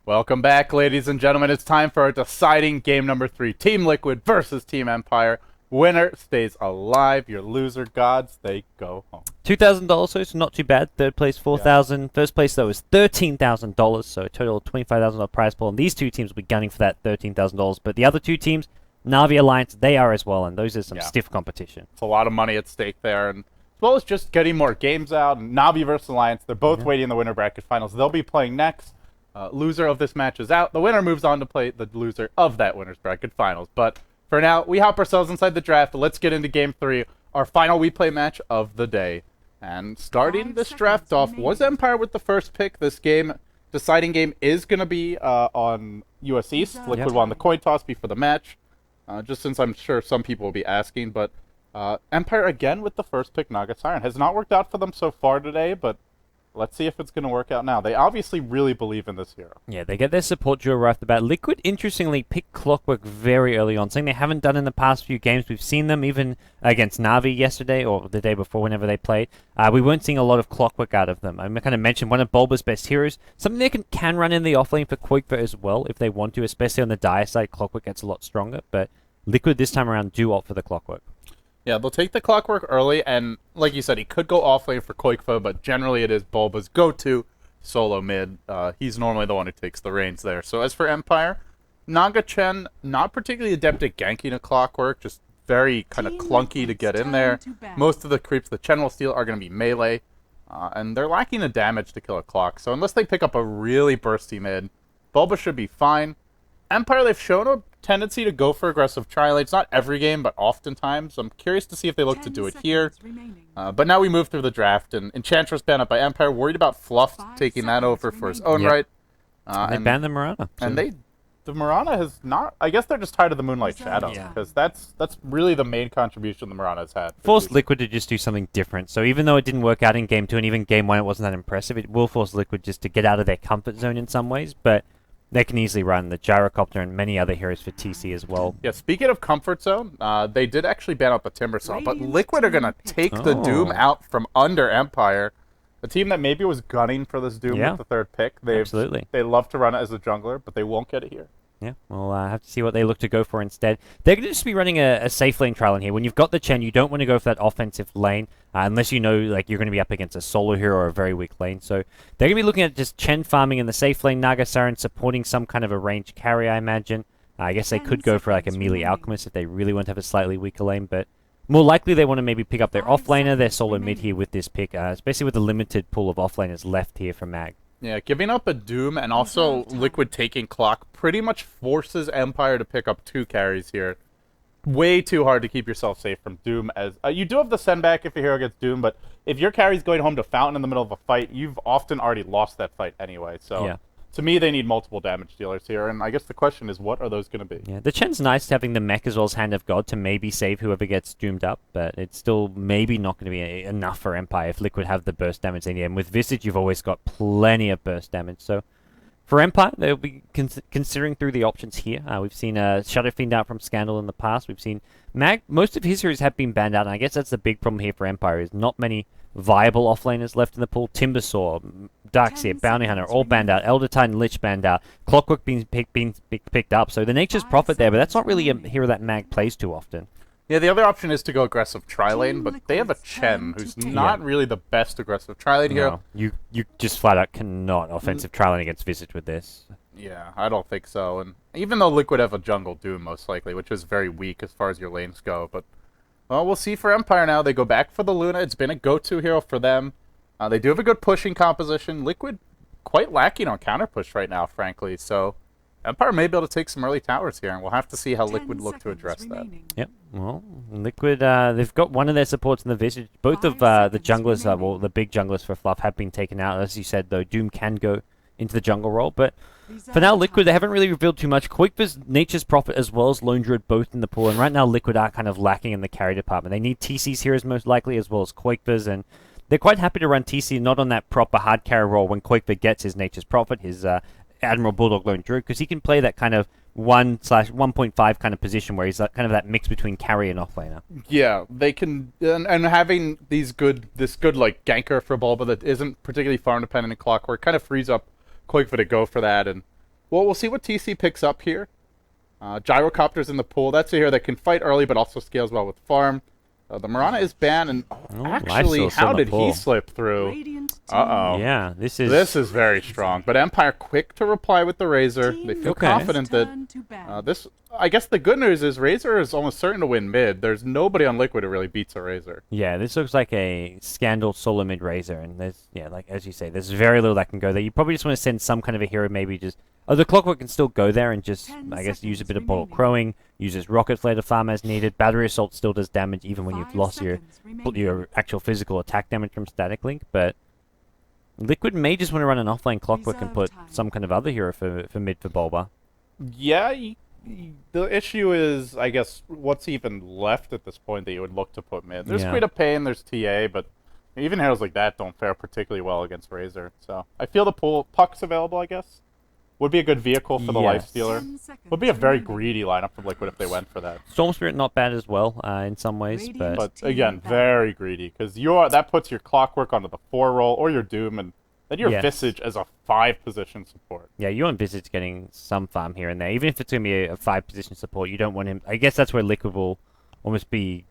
Welcome back, ladies and gentlemen. It's time for our deciding game number 3. Team Liquid versus Team Empire. Winner stays alive. Your loser gods, they go home. $2,000, so it's not too bad. Third place, $4,000. Yeah. First place, though, is $13,000, so a total of $25,000 prize pool. And these two teams will be gunning for that $13,000. But the other two teams, Na'Vi Alliance, they are as well, and those are some stiff competition. It's a lot of money at stake there, and as well as just getting more games out. And Na'Vi versus Alliance, they're both waiting in the winner bracket finals. They'll be playing next. Loser of this match is out. The winner moves on to play the loser of that winner's bracket finals. But for now, we hop ourselves inside the draft. Let's get into Game 3, our final WePlay match of the day. And starting this draft off was Empire with the first pick. This deciding game is going to be on US East. Liquid won the coin toss before the match, just since I'm sure some people will be asking. But Empire again with the first pick, Naga Siren. Has not worked out for them so far today, but let's see if it's going to work out now. They obviously really believe in this hero. Yeah, they get their support duo right off the bat. Liquid, interestingly, picked Clockwork very early on, something they haven't done in the past few games. We've seen them even against Na'Vi yesterday, or the day before, whenever they played. We weren't seeing a lot of Clockwork out of them. I kind of mentioned one of Bulba's best heroes. Something they can run in the offlane for Quakefoot as well, if they want to, especially on the dire side. Clockwork gets a lot stronger, but Liquid this time around do opt for the Clockwork. Yeah, they'll take the Clockwork early, and like you said, he could go offlane for Quakefoot, but generally it is Bulba's go-to solo mid. He's normally the one who takes the reins there. So as for Empire, Naga Chen, not particularly adept at ganking a Clockwork, just very kind of clunky to get in there. Most of the creeps that Chen will steal are going to be melee, and they're lacking the damage to kill a Clock. So unless they pick up a really bursty mid, Bulba should be fine. Empire, they've shown a tendency to go for aggressive tri-lanes. Not every game, but oftentimes. I'm curious to see if they look to do it here. But now we move through the draft, and Enchantress banned up by Empire. Worried about Fluff taking that over for his own right. They banned the Mirana. And the Mirana has not... I guess they're just tired of the Moonlight Shadow, because that's really the main contribution the Mirana has had. Forced Liquid to just do something different. So even though it didn't work out in Game 2, and even Game 1 it wasn't that impressive, it will force Liquid just to get out of their comfort zone in some ways, but they can easily run the Gyrocopter and many other heroes for TC as well. Yeah, speaking of comfort zone, they did actually ban out the Timbersaw, but Liquid are going to take the Doom out from under Empire. A team that maybe was gunning for this Doom with the third pick. Absolutely. They love to run it as a jungler, but they won't get it here. Yeah, we'll have to see what they look to go for instead. They're going to just be running a safe lane trial in here. When you've got the Chen, you don't want to go for that offensive lane unless you know like you're going to be up against a solo hero or a very weak lane. So they're going to be looking at just Chen farming in the safe lane, Naga Siren supporting some kind of a ranged carry, I imagine. I guess they could go for like a melee Alchemist if they really want to have a slightly weaker lane, but more likely they want to maybe pick up their offlaner, their solo mid here with this pick, especially with the limited pool of offlaners left here for Mag. Yeah, giving up a Doom and also Liquid taking Clock pretty much forces Empire to pick up 2 carries here. Way too hard to keep yourself safe from Doom. As you do have the send back if your hero gets Doom, but if your carry's going home to Fountain in the middle of a fight, you've often already lost that fight anyway. So to me, they need multiple damage dealers here, and I guess the question is, what are those going to be? Yeah, the Chen's nice having the mech as well as Hand of God to maybe save whoever gets doomed up, but it's still maybe not going to be enough for Empire if Liquid have the burst damage in the end. With Visage, you've always got plenty of burst damage, so for Empire, they'll be considering through the options here. We've seen Shadow Fiend out from Scandal in the past. We've seen Mag. Most of his heroes have been banned out, and I guess that's the big problem here for Empire, is not many viable offlaners left in the pool. Timbersaw, Darkseer, Bounty Hunter, all banned out. Elder Titan, Lich banned out. Clockwork being picked up. So the Nature's Prophet there, but that's not really a hero that Mag plays too often. Yeah, the other option is to go aggressive tri-lane, but they have a Chen, who's not really the best aggressive tri-lane hero. You just flat out cannot offensive tri-lane against Visage with this. Yeah, I don't think so. And even though Liquid have a jungle Doom, most likely, which is very weak as far as your lanes go, but well, we'll see for Empire now. They go back for the Luna. It's been a go-to hero for them. They do have a good pushing composition. Liquid quite lacking on counter push right now, frankly. So Empire may be able to take some early towers here, and we'll have to see how Liquid look to address that. Yep. Well, Liquid, they've got one of their supports in the Visage. Both of the junglers, well, the big junglers for Fluff have been taken out. As you said, though, Doom can go into the jungle role, but for now, Liquid, they haven't really revealed too much. Quakefoot's Nature's Prophet as well as Lone Druid both in the pool, and right now Liquid are kind of lacking in the carry department. They need TC's heroes most likely as well as Quakefoot's, and they're quite happy to run TC not on that proper hard carry role when Quakefoot gets his Nature's Prophet, his Admiral Bulldog Lone Druid, because he can play that kind of 1/1.5 kind of position where he's kind of that mix between carry and offlaner. Yeah, they can, and having this good like ganker for Bulba that isn't particularly farm dependent in Clockwork kind of frees up Quakefoot to go for that, and Well, we'll see what TC picks up here. Gyrocopter's in the pool. That's a hero that can fight early, but also scales well with farm. The Mirana is banned, and actually, how did he slip through? Uh-oh. Yeah, this is very strong. But Empire quick to reply with the Razor. They feel confident that this... I guess the good news is Razor is almost certain to win mid. There's nobody on Liquid who really beats a Razor. Yeah, this looks like a Scandal solo mid Razor, and there's, yeah, like as you say, there's very little that can go there. You probably just want to send some kind of a hero, maybe just... Oh, the Clockwork can still go there and just, I guess, use a bit of Bottle Crowing, uses Rocket Flare to farm as needed. Battery Assault still does damage even when you've lost your actual physical attack damage from Static Link, but Liquid may just want to run an offlane Clockwork and put some kind of other hero for mid for Bulba. Yeah, the issue is, I guess, what's even left at this point that you would look to put mid. There's Creed of Pain, there's TA, but even heroes like that don't fare particularly well against Razor. So I feel the pool Puck's available, I guess. Would be a good vehicle for the Lifestealer. Would be a very greedy lineup from Liquid if they went for that. Storm Spirit not bad as well in some ways, but again, very greedy because that puts your Clockwork onto the 4 roll or your Doom, and then your Visage as a 5-position support. Yeah, you want Visage getting some farm here and there, even if it's going to be a 5-position support. You don't want him. I guess that's where Liquid will almost be,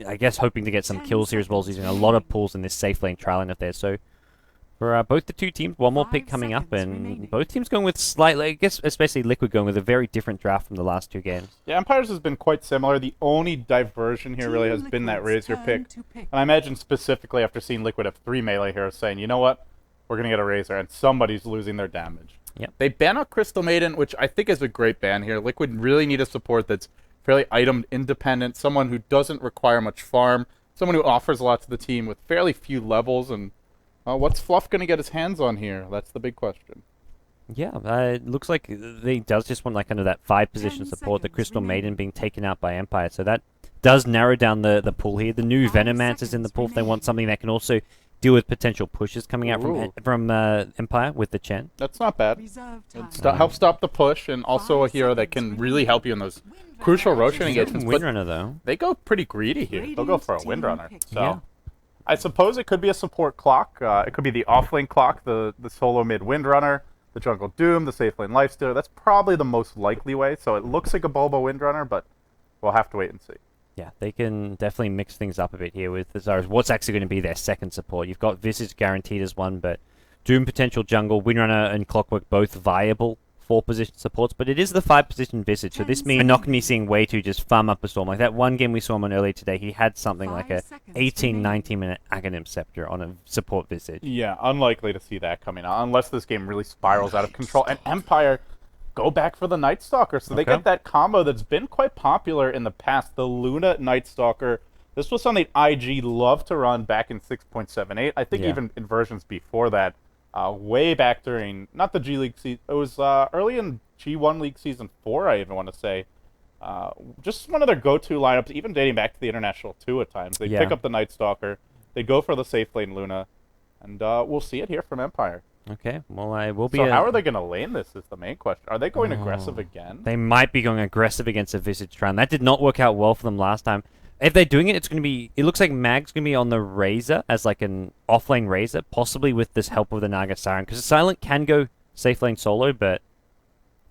I guess, hoping to get some kills here as well as using a lot of pulls in this safe lane trial lane of theirs. So. For both the two teams, one more pick coming up, and both teams going with slightly, I guess, especially Liquid going with a very different draft from the last 2 games. Yeah, Empires has been quite similar. The only diversion here really has been that Razor pick. And I imagine specifically after seeing Liquid have 3 melee heroes saying, you know what, we're going to get a Razor, and somebody's losing their damage. Yep. They ban out Crystal Maiden, which I think is a great ban here. Liquid really need a support that's fairly item independent, someone who doesn't require much farm, someone who offers a lot to the team with fairly few levels, and what's Fluff going to get his hands on here? That's the big question. Yeah, it looks like they does just want like kind of that 5-position support, the Crystal Maiden being taken out by Empire. So that does narrow down the pool here. The new Venomancer's in the pool if they want something that can also deal with potential pushes coming out from Empire with the Chen. That's not bad. Help stop the push, and also a hero that can really help you in those crucial Roshan engagements. Windrunner, though. They go pretty greedy here. They'll go for a Windrunner. So. I suppose it could be a support clock. It could be the offlane clock, the solo mid Windrunner, the jungle Doom, the safe lane Lifestealer. That's probably the most likely way. So it looks like a Bulba Windrunner, but we'll have to wait and see. Yeah, they can definitely mix things up a bit here with as far as what's actually going to be their second support. You've got Visage guaranteed as one, but Doom potential jungle, Windrunner and Clockwork both viable 4-position supports, but it is the 5-position Visage, so this means we're not going to be seeing way to just farm up a Storm. Like that one game we saw him on earlier today, he had something like a 18-19 minute Aghanim Scepter on a support Visage. Yeah, unlikely to see that coming out, unless this game really spirals out of control. And Empire go back for the Night Stalker, so they get that combo that's been quite popular in the past, the Luna Night Stalker. This was something IG loved to run back in 6.78. I think even in versions before that. Way back during, not the G League season, it was early in G1 League Season 4, I even want to say. Just one of their go-to lineups, even dating back to the International 2 at times. They pick up the Night Stalker, they go for the safe lane Luna, and we'll see it here from Empire. Okay, well, I will be... So how are they going to lane this is the main question. Are they going aggressive again? They might be going aggressive against a Visage Tron. That did not work out well for them last time. If they're doing it, it's going to be... It looks like Mag's going to be on the Razor as like an offlane Razor, possibly with this help of the Naga Siren. Because the Silent can go safe lane solo, but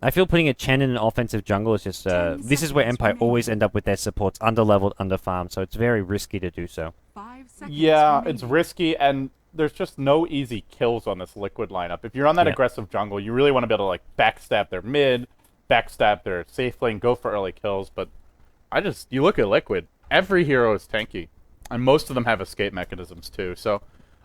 I feel putting a Chen in an offensive jungle is just... this is where Empire always end up with their supports under-leveled, under-farmed, so it's very risky to do so. Yeah, it's risky, and there's just no easy kills on this Liquid lineup. If you're on that aggressive jungle, you really want to be able to like backstab their mid, backstab their safe lane, go for early kills, but you look at Liquid, every hero is tanky, and most of them have escape mechanisms too. So,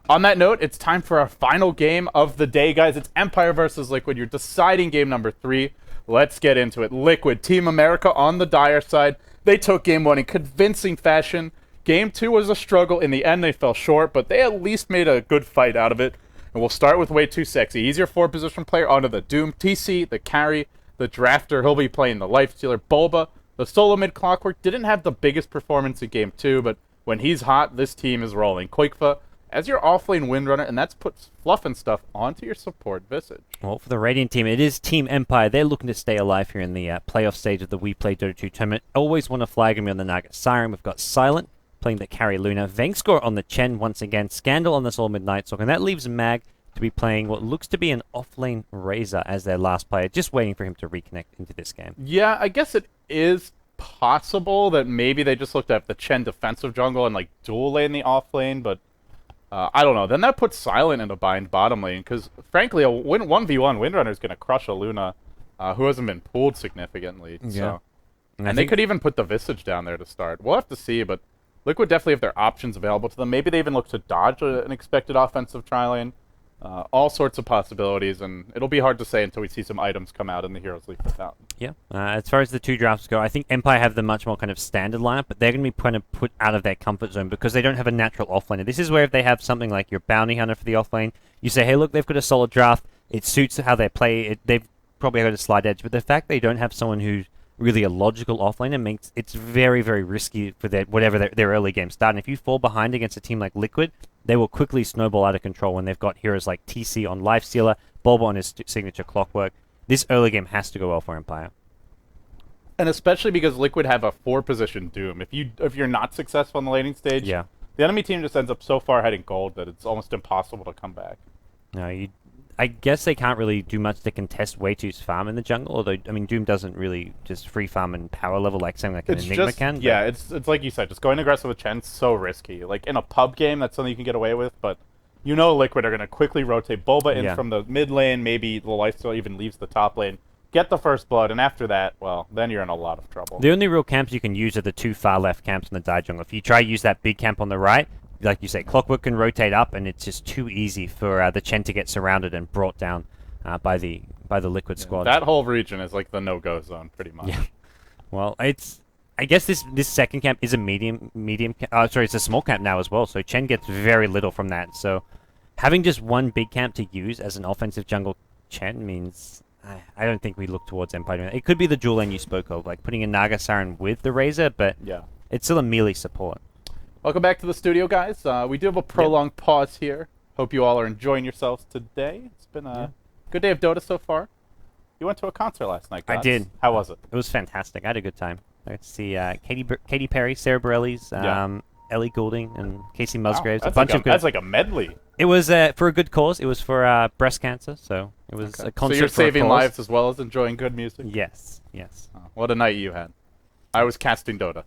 on that note, it's time for our final game of the day, guys. It's Empire versus Liquid, your deciding game number 3. Let's get into it. Liquid, Team America on the dire side. They took game 1 in convincing fashion. Game 2 was a struggle. In the end, they fell short, but they at least made a good fight out of it. And we'll start with Way Too Sexy. He's your 4-position player onto the Doom. TC, the carry, the drafter. He'll be playing the Lifestealer. Bulba, the solo mid Clockwork, didn't have the biggest performance in Game 2, but when he's hot, this team is rolling. Koikfa as your offlane Windrunner, and that's puts Fluff and stuff onto your support Visage. Well, for the Radiant team, it is Team Empire. They're looking to stay alive here in the playoff stage of the WePlay Dota 2 tournament. Always want to flag him on the Naga Siren. We've got Silent playing the carry Luna. Vengscore on the Chen once again. Scandal on the Soul Midnight Sock, and that leaves Mag to be playing what looks to be an offlane Razor as their last player, just waiting for him to reconnect into this game. Yeah, I guess it is possible that maybe they just looked at the Chen defensive jungle and like dual lane the off lane, but I don't know. Then that puts Silent in a bind bottom lane because frankly, a 1v1 Windrunner is going to crush a Luna who hasn't been pulled significantly. Yeah. So. And they could even put the Visage down there to start. We'll have to see, but Liquid definitely have their options available to them. Maybe they even look to dodge an expected offensive tri-lane. All sorts of possibilities, and it'll be hard to say until we see some items come out in the Heroes League without. Yeah. As far as the two drafts go, I think Empire have the much more kind of standard lineup, but they're going to be kind of put out of their comfort zone because they don't have a natural offlaner. This is where if they have something like your Bounty Hunter for the offlane, you say, hey, look, they've got a solid draft. It suits how they play. They've probably got a slight edge, but the fact they don't have someone who's really a logical offlaner makes it's very, very risky for whatever their early game start. And if you fall behind against a team like Liquid, they will quickly snowball out of control when they've got heroes like TC on Lifestealer, Bulba on his signature Clockwork. This early game has to go well for Empire. And especially because Liquid have a 4-position Doom. If you're not successful on the laning stage, Yeah. the enemy team just ends up so far ahead in gold that it's almost impossible to come back. No, I guess they can't really do much to contest Way2's farm in the jungle, although, I mean, Doom doesn't really just free farm and power level like something like an Enigma can. Yeah, it's like you said, just going aggressive with Chen's so risky. Like, in a pub game, that's something you can get away with, but you know Liquid are going to quickly rotate Bulba in from the mid lane, maybe the lifesteal even leaves the top lane, get the first blood, and after that, well, then you're in a lot of trouble. The only real camps you can use are the two far left camps in the Dire jungle. If you try to use that big camp on the right, like you say, Clockwork can rotate up, and it's just too easy for the Chen to get surrounded and brought down by the Liquid squad. That whole region is like the no-go zone, pretty much. Yeah. Well, I guess this second camp is a medium. It's a small camp now as well. So Chen gets very little from that. So having just one big camp to use as an offensive jungle Chen means I don't think we look towards Empire. It could be the dual lane you spoke of, like putting a Naga Siren with the Razor, but yeah, it's still a melee support. Welcome back to the studio, guys. We do have a prolonged pause here. Hope you all are enjoying yourselves today. It's been a good day of Dota so far. You went to a concert last night, guys. I did. How was it? It was fantastic. I had a good time. I got to see Katy Perry, Sarah Bareilles, Ellie Goulding, and Casey Musgraves. Wow, that's like a medley. It was for a good cause. It was for breast cancer, so it was a concert. So you're for saving a cause. lives as well as enjoying good music? Yes, yes. Oh, what a night you had. I was casting Dota.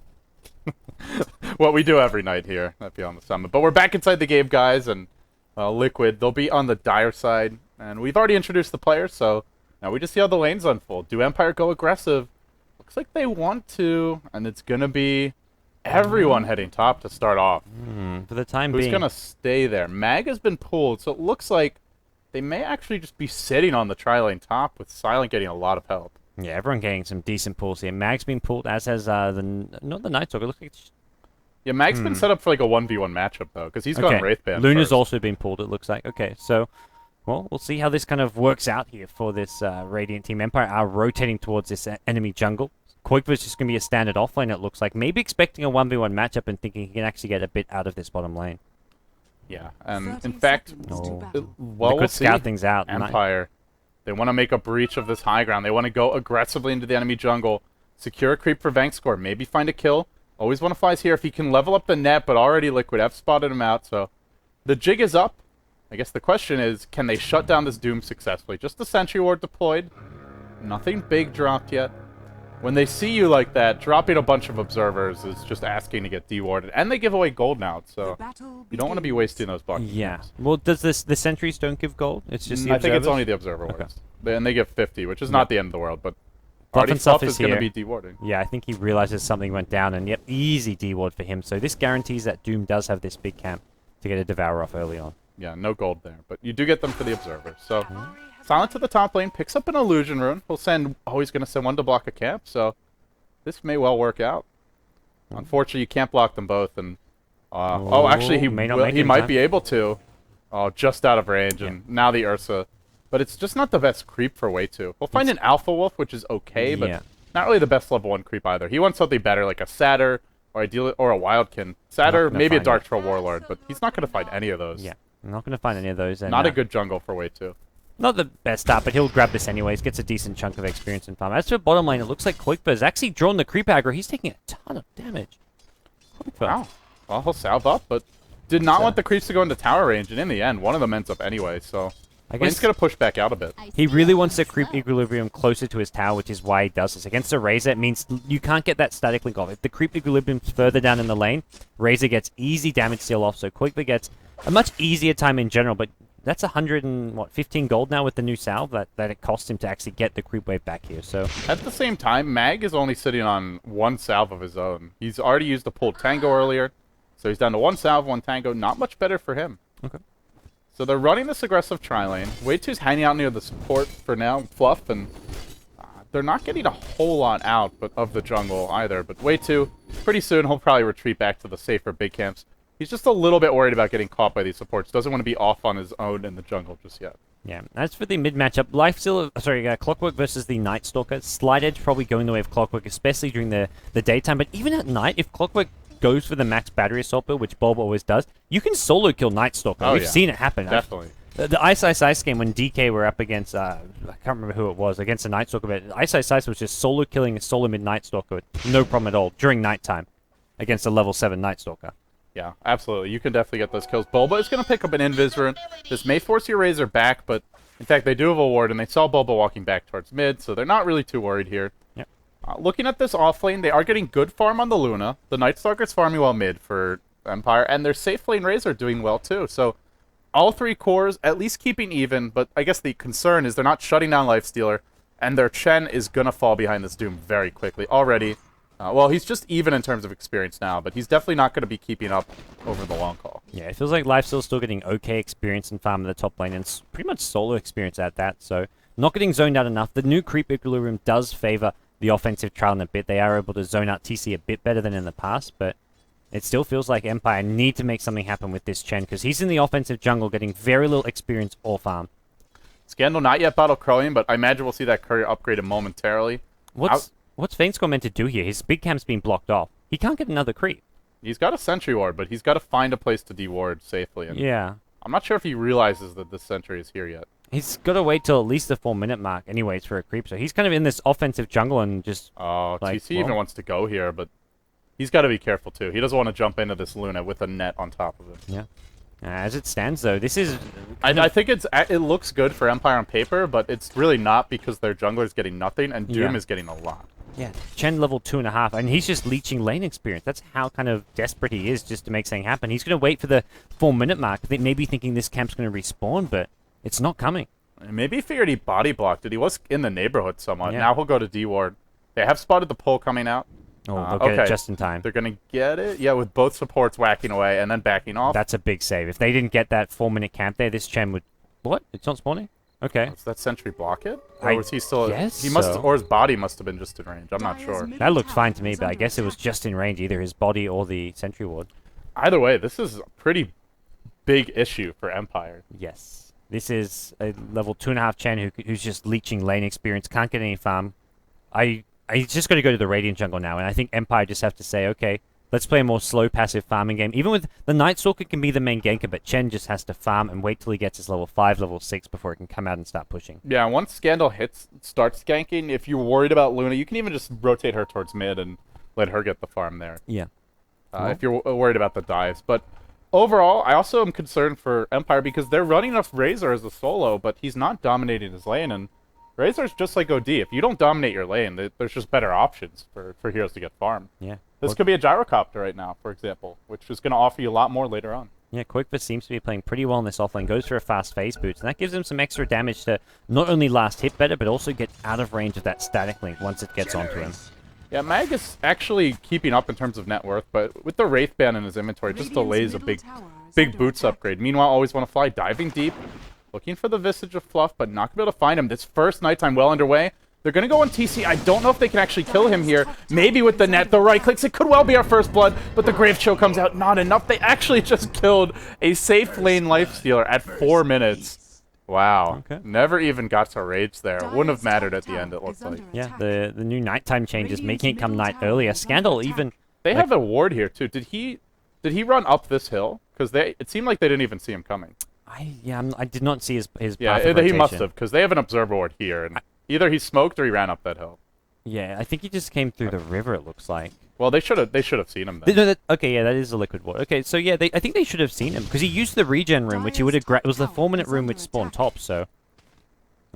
What we do every night here at Beyond the Summit. But we're back inside the game, guys, and Liquid, they'll be on the Dire side. And we've already introduced the players, so now we just see how the lanes unfold. Do Empire go aggressive? Looks like they want to, and it's going to be everyone heading top to start off. For the time being. Who's going to stay there? Mag has been pulled, so it looks like they may actually just be sitting on the tri-lane top with Silent getting a lot of help. Yeah, everyone getting some decent pulls here. Mag's been pulled, as has not the Nighthawk. It looks like yeah, Mag's been set up for like a 1v1 matchup, though, because he's gone Wraithband Luna's first. also been pulled, it looks like. Okay, so, well, we'll see how this kind of works out here for this Radiant team. Empire are rotating towards this enemy jungle. Koikva's just going to be a standard offlane, it looks like. Maybe expecting a 1v1 matchup and thinking he can actually get a bit out of this bottom lane. Yeah, and in fact, We'll scout things out. Empire, they want to make a breach of this high ground. They want to go aggressively into the enemy jungle, secure a creep for Vank score, maybe find a kill. Always want to flies here if he can level up the net, but already Liquid have spotted him out, so the jig is up. I guess the question is, can they shut down this Doom successfully? Just the Sentry Ward deployed. Nothing big dropped yet. When they see you like that, dropping a bunch of observers is just asking to get dewarded. And they give away gold now, so you don't want to be wasting those bucks. Yeah. Well, does the sentries don't give gold? It's just the I observers? think it's only the observer wards. And they give 50, which is not the end of the world, but Fluff is going to be dewarding. Yeah, I think he realizes something went down, and yep, easy deward for him. So this guarantees that Doom does have this big camp to get a Devourer off early on. Yeah, no gold there, but you do get them for the observers. So Silent to the top lane, picks up an illusion rune. He's going to send one to block a camp, so this may well work out. Unfortunately, you can't block them both, and actually he might be able to. Oh, just out of range, and now the Ursa. But it's just not the best creep for Way2. We'll find an Alpha Wolf, which is okay, but not really the best level 1 creep either. He wants something better, like a Satyr, or a Wildkin. Satyr, maybe a Dark Troll Warlord, but he's not going to find any of those. Yeah, I'm not going to find any of those. And, not a good jungle for Way2. Not the best start, but he'll grab this anyways. Gets a decent chunk of experience in farm. As for bottom lane, it looks like Koikva has actually drawn the creep aggro. He's taking a ton of damage. Wow. Well, he'll salve up, but did not So- want the creeps to go into tower range, and in the end, one of them ends up anyway, so... I Lane's guess gonna push back out a bit. he really wants to creep equilibrium closer to his tower, which is why he does this. Against a Razor, it means you can't get that static link off. If the creep equilibrium's further down in the lane, Razor gets easy damage steal off, so quickly gets a much easier time in general, but that's 15 gold now with the new salve that it cost him to actually get the creep wave back here, so... At the same time, Mag is only sitting on one salve of his own. He's already used the pulled Tango earlier, so he's down to one salve, one Tango. Not much better for him. Okay. So they're running this aggressive tri-lane. Wei2's hanging out near the support for now, Fluff, and they're not getting a whole lot out of the jungle either. But Wei2, pretty soon he'll probably retreat back to the safer big camps. He's just a little bit worried about getting caught by these supports. Doesn't want to be off on his own in the jungle just yet. Yeah, as for the mid matchup, Clockwork versus the Night Stalker. Slight Edge probably going the way of Clockwork, especially during the daytime. But even at night, if Clockwork goes for the max battery assault build, which Bulb always does, you can solo kill Night Stalker. Oh, We've yeah. seen it happen. Definitely. The Ice Ice Ice game when DK were up against, I can't remember who it was, against a Night Stalker, but Ice Ice Ice was just solo killing a solo mid Night Stalker with no problem at all during nighttime against a level 7 Night Stalker. Yeah, absolutely. You can definitely get those kills. Bulba is going to pick up an Invis rune. This may force your Razor back, but in fact, they do have a ward, and they saw Bulba walking back towards mid, so they're not really too worried here. Yep. Looking at this offlane, they are getting good farm on the Luna. The Night Stalker's farming well mid for Empire, and their safe lane Razor doing well too. So all three cores at least keeping even, but I guess the concern is they're not shutting down Lifestealer, and their Chen is going to fall behind this Doom very quickly already. Well, he's just even in terms of experience now, but he's definitely not going to be keeping up over the long haul. Yeah, it feels like Lifesteal's still getting okay experience in farm in the top lane, and pretty much solo experience at that, so not getting zoned out enough. The new creep equilibrium does favor the offensive trial a bit. They are able to zone out TC a bit better than in the past, but it still feels like Empire need to make something happen with this Chen, because he's in the offensive jungle getting very little experience or farm. Scandal not yet battle Crowing, but I imagine we'll see that courier upgraded momentarily. What's Vaynescore meant to do here? His big camp's been blocked off. He can't get another creep. He's got a sentry ward, but he's got to find a place to deward safely. And Yeah. I'm not sure if he realizes that this sentry is here yet. He's got to wait till at least the 4-minute mark anyways for a creep, so he's kind of in this offensive jungle and just... Oh, like, TC even wants to go here, but he's got to be careful too. He doesn't want to jump into this Luna with a net on top of it. Yeah. As it stands, though, this is... I think it looks good for Empire on paper, but it's really not because their jungler's getting nothing and Doom is getting a lot. Yeah, Chen level 2.5, and he's just leeching lane experience. That's how kind of desperate he is just to make something happen. He's going to wait for the 4-minute mark, maybe thinking this camp's going to respawn, but it's not coming. Maybe he figured he body blocked it. He was in the neighborhood somewhat. Yeah. Now he'll go to deward. They have spotted the pull coming out. Oh, they'll get it just in time. They're going to get it? Yeah, with both supports whacking away and then backing off. That's a big save. If they didn't get that 4-minute camp there, this Chen would... What? It's not spawning? Okay. Does that sentry block it? Or was he still... guess he must, so. Or his body must have been just in range. I'm not sure. That looked fine to me, but I guess it was just in range, either his body or the sentry ward. Either way, this is a pretty big issue for Empire. Yes. This is a level 2.5 Chen who's just leeching lane experience, can't get any farm. He's just got to go to the Radiant jungle now, and I think Empire just have to say, okay, let's play a more slow passive farming game. Even with the Night Stalker can be the main ganker, but Chen just has to farm and wait till he gets his level 5, level 6 before he can come out and start pushing. Yeah, once Scandal starts ganking, if you're worried about Luna, you can even just rotate her towards mid and let her get the farm there. Yeah. If you're worried about the dives. But overall, I also am concerned for Empire because they're running off Razor as a solo, but he's not dominating his lane, and Razor's just like OD. If you don't dominate your lane, there's just better options for heroes to get farmed. Yeah. This could be a Gyrocopter right now, for example, which is going to offer you a lot more later on. Yeah, Quickfist seems to be playing pretty well in this offlane, goes for a fast phase boots, and that gives him some extra damage to not only last hit better, but also get out of range of that static link once it gets onto him. Yeah, Mag is actually keeping up in terms of net worth, but with the Wraith Band in his inventory, it just delays a big boots upgrade. Meanwhile, always want to fly, diving deep, looking for the Visage of Fluff, but not going to be able to find him. This first nighttime well underway. They're going to go on TC. I don't know if they can actually kill him here. Maybe with the net, the right clicks. It could well be our first blood, but the Grave Chill comes out. Not enough. They actually just killed a safe lane Lifestealer at 4 minutes. Wow. Okay. Never even got to rage there. Wouldn't have mattered at the end, it looks like. Yeah, the new nighttime changes, making it come night earlier. Scandal even... They have a ward here, too. Did he run up this hill? Because it seemed like they didn't even see him coming. I did not see his path of Yeah, he rotation. must have, because they have an observer ward here, and either he smoked or he ran up that hill. Yeah, I think he just came through the river, it looks like. Well, they should have seen him then. No, okay, yeah, that is the liquid water. Okay, so yeah, I think they should have seen him because he used the regen room, which he would have. It was the 4-minute room which spawned top. So.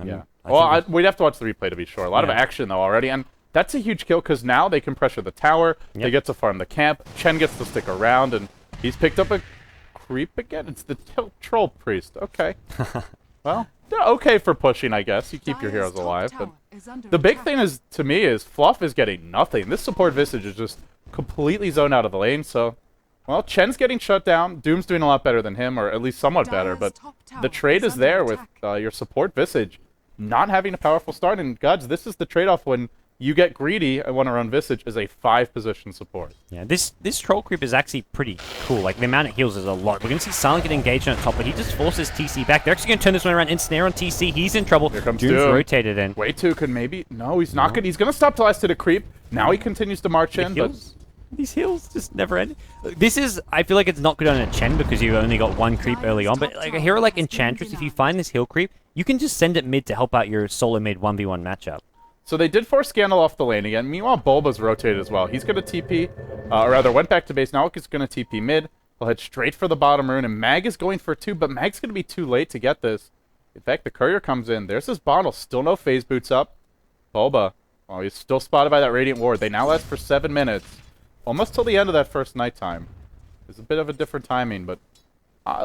Yeah. I Well, think we'd have to watch the replay to be sure. A lot of action though already, and that's a huge kill because now they can pressure the tower. They get to farm the camp. Chen gets to stick around, and he's picked up a creep again. It's the troll priest. Okay. Well, they're okay for pushing, I guess. You keep your heroes alive, but the big thing is to me is Fluff is getting nothing. This support Visage is just completely zoned out of the lane. So, well, Chen's getting shut down. Doom's doing a lot better than him, or at least somewhat better. But the trade is there with your support Visage not having a powerful start. And gods, this is the trade-off when you get greedy and want to run Visage as a 5-position support. Yeah, this troll creep is actually pretty cool. Like, the amount it heals is a lot. We're going to see Silent get engaged on top, but he just forces TC back. They're actually going to turn this one around, ensnare on TC. He's in trouble. Here comes Doom's Doom. rotated in. Way2 could maybe... No, he's not good. He's going to stop till last hit a creep. Now he continues to march in, but... These heals just never end. This is... I feel like it's not good on a Chen because you only got one creep early on, but like a hero like Enchantress, if you find this heal creep, you can just send it mid to help out your solo mid 1v1 matchup. So they did force Scandal off the lane again. Meanwhile, Bulba's rotated as well. He's going to TP, or rather went back to base. Now he's going to TP mid. He'll head straight for the bottom rune, and Mag is going for 2, but Mag's going to be too late to get this. In fact, the courier comes in. There's his bottle. Still no phase boots up. Bulba, oh, he's still spotted by that Radiant Ward. They now last for 7 minutes. Almost till the end of that first nighttime. It's a bit of a different timing, but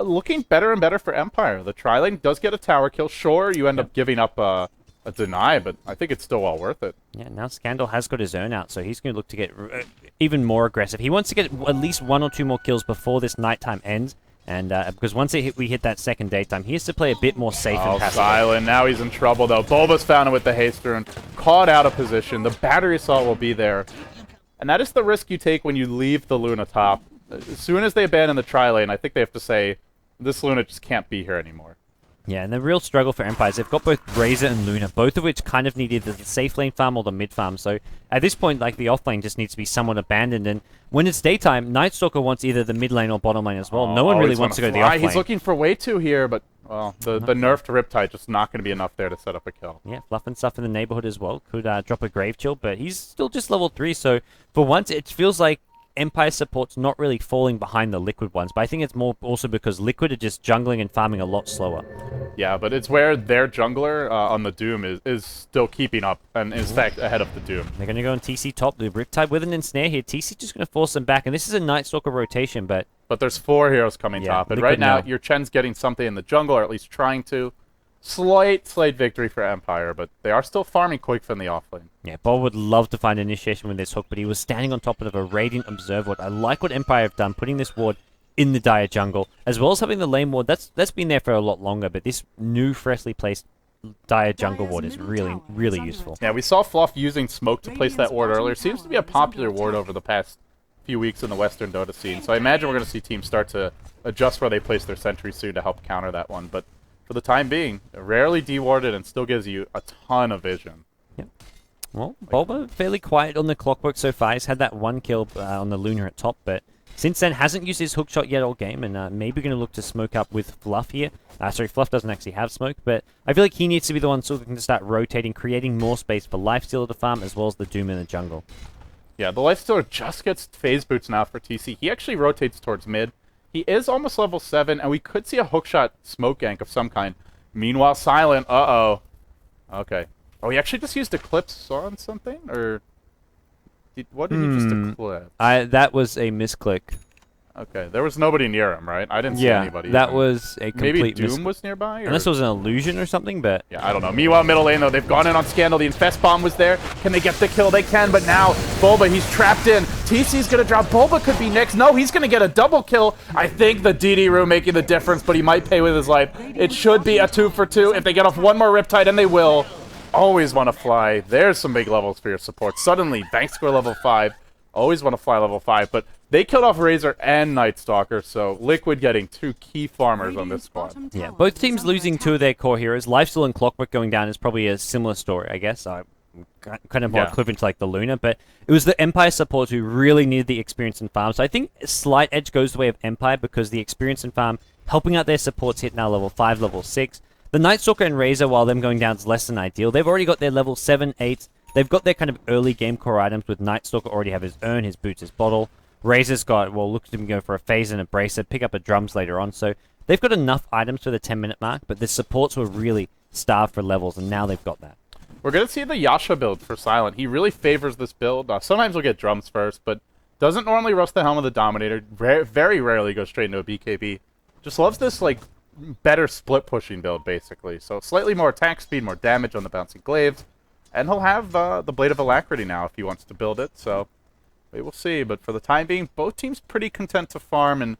looking better and better for Empire. The tri-lane does get a tower kill. Sure, you end up giving up a deny, but I think it's still well worth it. Yeah, now Scandal has got his own out, so he's going to look to get even more aggressive. He wants to get at least 1 or 2 more kills before this nighttime ends, and because once we hit that second daytime, he has to play a bit more safe and passive. Silent. Now he's in trouble, though. Bulba's found him with the haste rune. Caught out of position. The battery assault will be there. And that is the risk you take when you leave the Luna top. As soon as they abandon the tri-lane, I think they have to say, this Luna just can't be here anymore. Yeah, and the real struggle for Empire is they've got both Razor and Luna, both of which kind of need either the safe lane farm or the mid farm. So at this point, like, the off lane just needs to be somewhat abandoned. And when it's daytime, Night Stalker wants either the mid lane or bottom lane as well. No one really wants to go the off lane. He's looking for Way2 here, but well, the nerfed Riptide just not going to be enough there to set up a kill. Yeah, Fluff and stuff in the neighborhood as well. Could drop a Grave Chill, but he's still just level 3. So for once, it feels like Empire support's not really falling behind the Liquid ones, but I think it's more also because Liquid are just jungling and farming a lot slower. Yeah, but it's where their jungler on the Doom is still keeping up, and is in fact ahead of the Doom. They're going to go on TC top, the Riptide with an ensnare here. TC just going to force them back, and this is a Night Stalker rotation, but there's 4 heroes coming top, and right now your Chen's getting something in the jungle, or at least trying to. Slight victory for Empire, but they are still farming Quake in the offlane. Yeah, Bob would love to find initiation with this hook, but he was standing on top of a Radiant Observe Ward. I like what Empire have done, putting this ward in the Dire jungle, as well as having the lane ward. That's been there for a lot longer, but this new freshly placed Dire jungle ward is really, really useful. Yeah, we saw Fluff using smoke to place that ward earlier. Seems to be a popular ward over the past few weeks in the Western Dota scene, so I imagine we're going to see teams start to adjust where they place their sentry soon to help counter that one, but for the time being, rarely dewarded and still gives you a ton of vision. Yep. Well, Bulba fairly quiet on the clockwork so far. He's had that 1 kill on the Lunar at top, but since then hasn't used his hookshot yet all game, and maybe going to look to smoke up with Fluff here. Sorry, Fluff doesn't actually have smoke, but I feel like he needs to be the one sort of to start rotating, creating more space for Lifestealer to farm, as well as the Doom in the jungle. Yeah, the Lifestealer just gets phase boots now for TC. He actually rotates towards mid. He is almost level 7, and we could see a hookshot smoke gank of some kind. Meanwhile, Silent, okay. Oh, he actually just used Eclipse on something? Or what did he just Eclipse? That was a misclick. Okay, there was nobody near him, right? I didn't see anybody. That was a complete Maybe Doom was nearby? Or? Unless it was an illusion or something, but yeah, I don't know. Meanwhile, middle lane, though, they've gone in on Scandal. The Infest Bomb was there. Can they get the kill? They can, but now Bulba, he's trapped in. TC's going to drop. Bulba could be next. No, he's going to get a double kill. I think the DD room making the difference, but he might pay with his life. It should be a 2 for 2. If they get off one more Riptide, and they will, always want to fly. There's some big levels for your support. Suddenly, bank score level 5. Always want to fly level 5, but they killed off Razor and Night Stalker, so Liquid getting 2 key farmers on this squad. Yeah, both teams losing 2 of their core heroes. Lifesteal and Clockwork going down is probably a similar story, I guess. Kind of more equivalent to like the Luna, but it was the Empire supports who really needed the experience and farm. So I think a slight edge goes the way of Empire because the experience and farm helping out their supports hit now level 5, level 6. The Night Stalker and Razor, while them going down is less than ideal. They've already got their level 7, 8, they've got their kind of early game core items with Night Stalker already have his urn, his boots, his bottle. Razor's got, well, looks to him go for a phase and a bracer, pick up a drums later on. So they've got enough items for the 10-minute mark, but the supports were really starved for levels, and now they've got that. We're going to see the Yasha build for Silent. He really favors this build. Sometimes we'll get drums first, but doesn't normally rush the Helm of the Dominator. Very rarely goes straight into a BKB. Just loves this, like, better split pushing build, basically. So slightly more attack speed, more damage on the bouncing glaives. And he'll have the Blade of Alacrity now if he wants to build it, so we will see. But for the time being, both teams pretty content to farm, and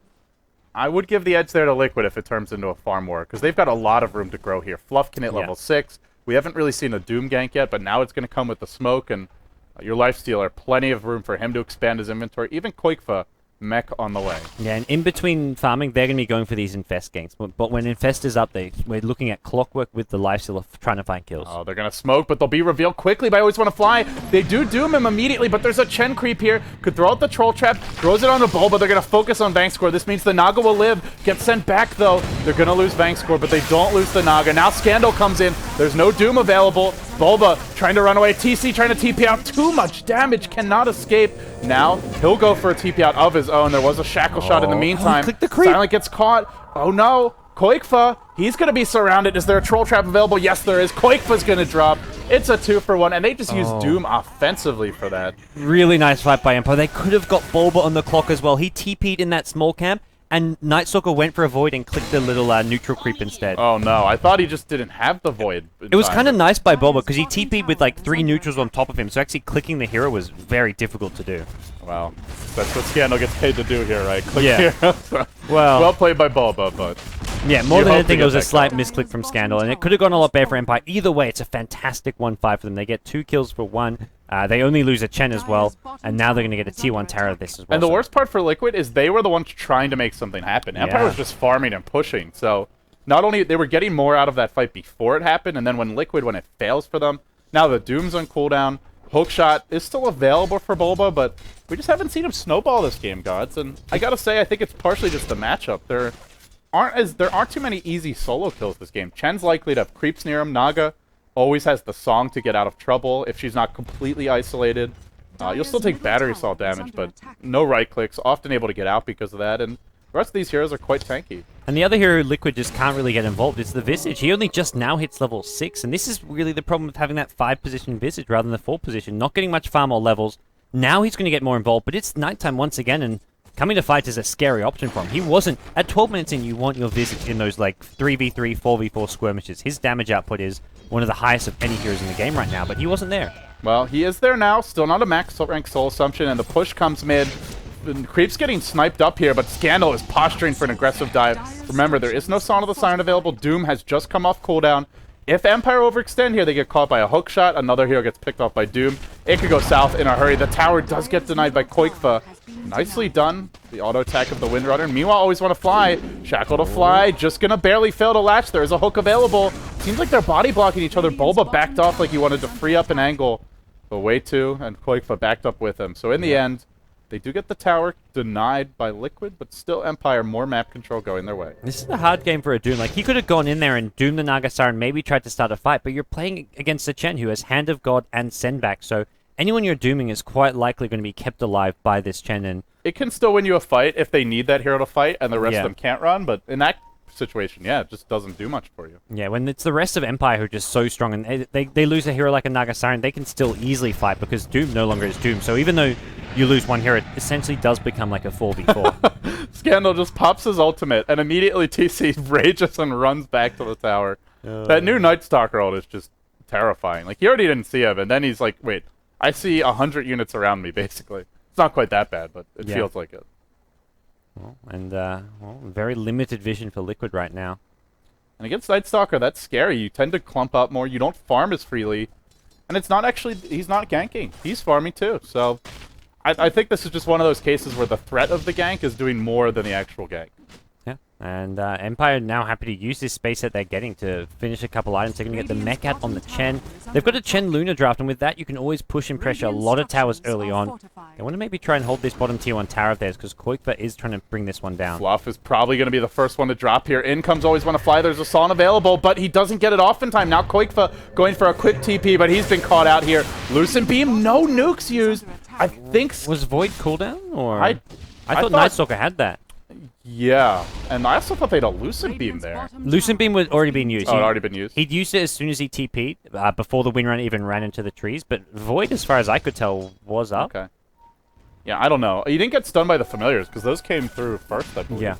I would give the edge there to Liquid if it turns into a farm war, because they've got a lot of room to grow here. Fluff can hit level 6. We haven't really seen a Doom gank yet, but now it's going to come with the smoke, and your Lifestealer, plenty of room for him to expand his inventory. Even Koikfa, mech on the way. Yeah, and in between farming, they're going to be going for these Infest ganks. But when Infest is up, we're looking at Clockwork with the Lifestealer trying to find kills. Oh, they're going to smoke, but they'll be revealed quickly by Always Want to Fly. They do doom him immediately, but there's a Chen creep here. Could throw out the Troll Trap, throws it on the Bulba. They're going to focus on Vang Score. This means the Naga will live. Gets sent back, though. They're going to lose Vang Score, but they don't lose the Naga. Now Scandal comes in. There's no Doom available. Bulba trying to run away. TC trying to TP out. Too much damage. Cannot escape. Now he'll go for a TP out of his own. There was a shackle shot in the meantime. Click the creep. Silent gets caught. Oh no. Koikfa, he's going to be surrounded. Is there a Troll Trap available? Yes, there is. Koikfa's going to drop. It's a 2-for-1, and they just use Doom offensively for that. Really nice fight by Empire. They could have got Bulba on the clock as well. He TP'd in that small camp, and Night Stalker went for a Void and clicked the little neutral creep instead. Oh no, I thought he just didn't have the Void. It was kind of nice by Bulba, because he TP'd with like 3 neutrals on top of him, so actually clicking the hero was very difficult to do. Well, that's what Scandal gets paid to do here, right? Click Yeah. hero. Well played by Bulba, but yeah, more than hope anything, to it was get a that slight kill. misclick from Scandal, and it could have gone a lot better for Empire. Either way, it's a fantastic 1-5 for them. They get 2 kills for 1. They only lose a Chen as well, and now they're going to get a T1 Terror of this as well. And the worst part for Liquid is they were the ones trying to make something happen. Empire was just farming and pushing, so not only they were getting more out of that fight before it happened, and then when it fails for them, now the Doom's on cooldown. Hookshot is still available for Bulba, but we just haven't seen him snowball this game, Gods. And I gotta say, I think it's partially just the matchup. There aren't too many easy solo kills this game. Chen's likely to have creeps near him. Naga always has the song to get out of trouble if she's not completely isolated. You'll still take battery assault damage, but no right clicks, often able to get out because of that, and the rest of these heroes are quite tanky. And the other hero Liquid just can't really get involved is the Visage. He only just now hits level 6, and this is really the problem with having that 5-position Visage rather than the 4-position. Not getting much farm or levels. Now he's going to get more involved, but it's nighttime once again, and coming to fight is a scary option for him. He wasn't... At 12 minutes in, you want your Visage in those, like, 3v3, 4v4 skirmishes. His damage output is one of the highest of any heroes in the game right now, but he wasn't there. Well, he is there now. Still not a max rank soul assumption, and the push comes mid. Creep's getting sniped up here, but Scandal is posturing for an aggressive dive. Remember, there is no Song of the Siren available. Doom has just come off cooldown. If Empire overextend here, they get caught by a hook shot. Another hero gets picked off by Doom. It could go south in a hurry. The tower does get denied by Koikfa. Nicely done. The auto attack of the Windrunner. Meanwhile, Always Want to Fly. Shackle to Fly. Just going to barely fail to latch. There is a hook available. Seems like they're body blocking each other. Bulba backed off like he wanted to free up an angle. But way too, and Koikfa backed up with him. So in the end, they do get the tower denied by Liquid, but still Empire, more map control going their way. This is a hard game for a Doom. Like, he could have gone in there and doomed the Naga Siren, maybe tried to start a fight, but you're playing against a Chen who has Hand of God and Send Back, so anyone you're dooming is quite likely going to be kept alive by this Chen. And it can still win you a fight if they need that hero to fight and the rest of them can't run, but in that situation, yeah, it just doesn't do much for you. Yeah, when it's the rest of Empire who are just so strong, and they lose a hero like a Naga Siren, they can still easily fight because Doom no longer is Doom. So even though you lose one hero, it essentially does become like a 4v4. Scandal just pops his ultimate, and immediately TC rages and runs back to the tower. That new Night Stalker ult is just terrifying. Like, he already didn't see him, and then he's like, wait, I see 100 units around me, basically. It's not quite that bad, but it feels like it. Well, very limited vision for Liquid right now. And against Night Stalker, that's scary. You tend to clump up more. You don't farm as freely. And it's not actually... He's not ganking. He's farming too. So I think this is just one of those cases where the threat of the gank is doing more than the actual gank. Yeah, And Empire now happy to use this space that they're getting to finish a couple items. They're going to get the mech out on the Chen. They've got a Chen Luna draft, and with that you can always push and pressure a lot of towers early on. They want to maybe try and hold this bottom tier 1 tower of theirs, because Koikva is trying to bring this one down. Fluff is probably going to be the first one to drop here. In comes Always Want to Fly. There's a Son available, but he doesn't get it off in time. Now Koikva going for a quick TP, but he's been caught out here. Lucent Beam, no nukes used. I think... Was Void cooldown? Or I thought Nightstalker had that. Yeah, and I also thought they had a Lucent Beam there. Lucent Beam was already being used. Oh, it already been used? He'd used it as soon as he TP'd, before the Windrunner even ran into the trees, but Void, as far as I could tell, was up. Okay. Yeah, I don't know. You didn't get stunned by the Familiars, because those came through first, I believe. Yeah.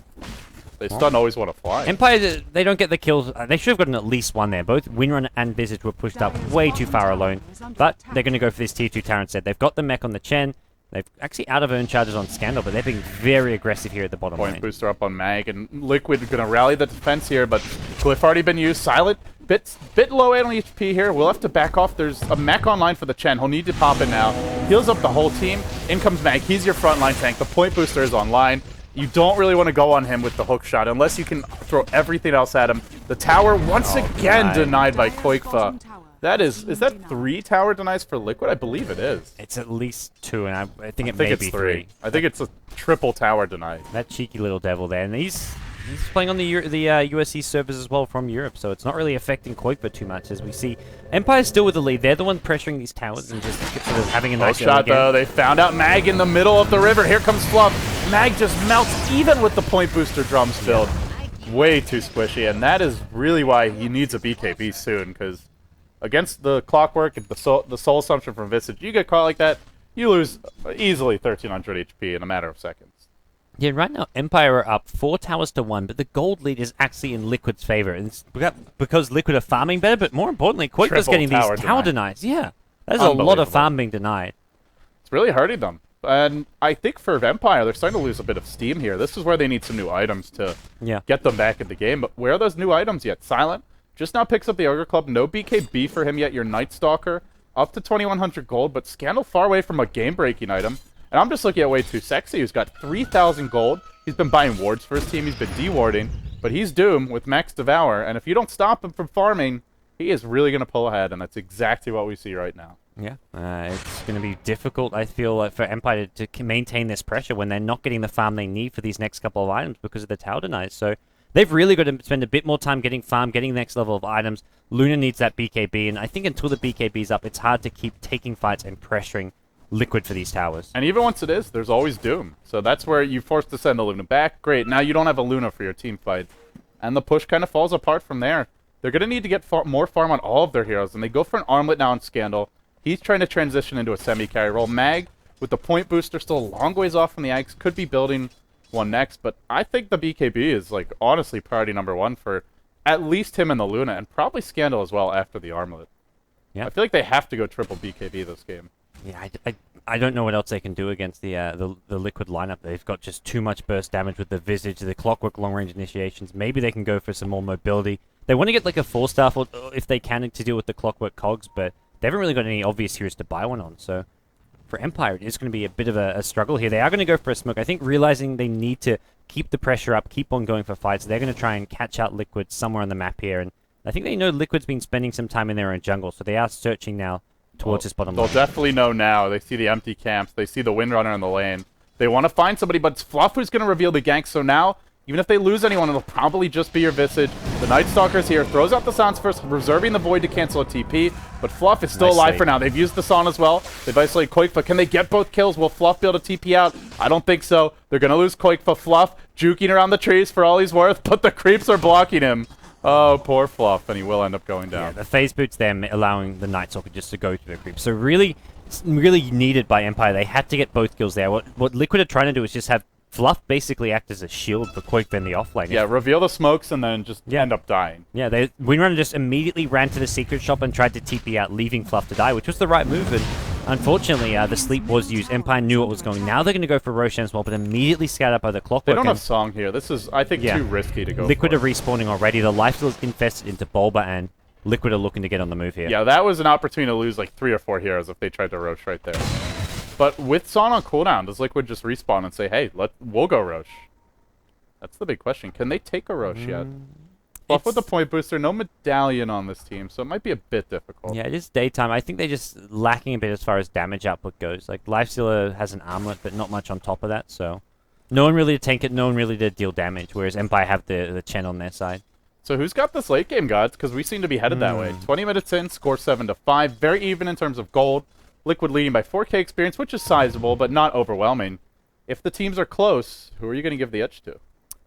They stun Always Want to Fly. Empire, they don't get the kills. They should have gotten at least one there. Both Windrunner and Visage were pushed up way too far alone, but they're going to go for this tier 2 tower instead. They've got the mech on the Chen. They've actually out of earn charges on Scandal, but they're being very aggressive here at the bottom lane. Point booster up on Mag, and Liquid going to rally the defense here, but Glyph already been used. Silent, bit low on HP here. We'll have to back off. There's a mech online for the Chen. He'll need to pop in now. Heals up the whole team. In comes Mag. He's your frontline tank. The point booster is online. You don't really want to go on him with the hook shot unless you can throw everything else at him. The tower once again denied by Koikva. That is that 3 tower denies for Liquid? I believe it is. It's at least 2, and I think it may be 3. I think it's a triple tower deny. That cheeky little devil there, and he's playing on the USC servers as well from Europe, so it's not really affecting Koikva too much, as we see Empire still with the lead. They're the one pressuring these towers and just sort of having a nice shot though. They found out Mag in the middle of the river. Here comes Fluff. Mag just melts even with the point booster drums filled. Way too squishy, and that is really why he needs a BKB soon, because against the Clockwork and the Soul Assumption from Visage, you get caught like that, you lose easily 1300 HP in a matter of seconds. Yeah, right now Empire are up 4 towers to 1, but the gold lead is actually in Liquid's favor. And it's because Liquid are farming better, but more importantly, Koikva's getting these tower denies. Yeah, there's a lot of farm being denied. It's really hurting them. And I think for Empire, they're starting to lose a bit of steam here. This is where they need some new items to get them back in the game. But where are those new items yet? Silent just now picks up the Ogre Club. No BKB for him yet. Your Night Stalker up to 2100 gold, but Scandal far away from a game-breaking item. And I'm just looking at Way Too Sexy, who's got 3,000 gold. He's been buying wards for his team. He's been dewarding, but he's Doom with Max Devour. And if you don't stop him from farming, he is really going to pull ahead, and that's exactly what we see right now. Yeah, it's going to be difficult, I feel, like, for Empire to maintain this pressure when they're not getting the farm they need for these next couple of items because of the tower denies. So they've really got to spend a bit more time getting farm, getting the next level of items. Luna needs that BKB, and I think until the BKB's up, it's hard to keep taking fights and pressuring Liquid for these towers. And even once it is, there's always Doom. So that's where you force to send the Luna back. Great, now you don't have a Luna for your team fight. And the push kind of falls apart from there. They're going to need to get more farm on all of their heroes, and they go for an Armlet now on Scandal. He's trying to transition into a semi-carry role. Mag, with the point booster still a long ways off from the Axe, could be building one next, but I think the BKB is, like, honestly priority number 1 for at least him and the Luna, and probably Scandal as well after the Armlet. Yeah, I feel like they have to go triple BKB this game. Yeah, I don't know what else they can do against the Liquid lineup. They've got just too much burst damage with the Visage, the Clockwork long-range initiations. Maybe they can go for some more mobility. They want to get like a 4-star if they can to deal with the Clockwork cogs, but they haven't really got any obvious heroes to buy one on. So for Empire, it is going to be a bit of a struggle here. They are going to go for a smoke. I think realizing they need to keep the pressure up, keep on going for fights, they're going to try and catch out Liquid somewhere on the map here. And I think they know Liquid's been spending some time in their own jungle, so they are searching now towards this bottom lane. They'll definitely know now. They see the empty camps. They see the Windrunner in the lane. They want to find somebody, but it's Fluff who's going to reveal the gank. So now, even if they lose anyone, it'll probably just be your Visage. The Night Stalker's here, throws out the Sans first, reserving the Void to cancel a TP, but Fluff is still alive for now. They've used the Son as well. They've isolated Koikva. Can they get both kills? Will Fluff be able to TP out? I don't think so. They're going to lose Koikva. Fluff juking around the trees for all he's worth, but the creeps are blocking him. Oh, poor Fluff, and he will end up going down. Yeah, the phase boots them, allowing the Night Stalker just to go through the creep. So really needed by Empire. They had to get both kills there. What Liquid are trying to do is just have Fluff basically act as a shield for Koikva in the offlane. Yeah, reveal the smokes and then just end up dying. Yeah, Windrunner just immediately ran to the secret shop and tried to TP out, leaving Fluff to die, which was the right move. And unfortunately, the sleep was used. Empire knew what was going. Now they're going to go for Roshan as well, but immediately scattered up by the Clockwork. They don't have Song here. This is, I think, too risky to go Liquid for. are respawning already. The lifesteal is infested into Bulba, and Liquid are looking to get on the move here. Yeah, that was an opportunity to lose like 3 or 4 heroes if they tried to Rosh right there. But with Son on cooldown, does Liquid just respawn and say, hey, we'll go Rosh? That's the big question. Can they take a Roche yet? Buff with the point booster, no medallion on this team, so it might be a bit difficult. Yeah, it is daytime. I think they're just lacking a bit as far as damage output goes. Like, Lifestealer has an armlet, but not much on top of that, so... No one really to tank it, no one really to deal damage, whereas Empire have the channel on their side. So who's got this late game, gods? Because we seem to be headed that way. 20 minutes in, score 7-5. Very even in terms of gold. Liquid leading by 4k experience, which is sizable, but not overwhelming. If the teams are close, who are you going to give the edge to?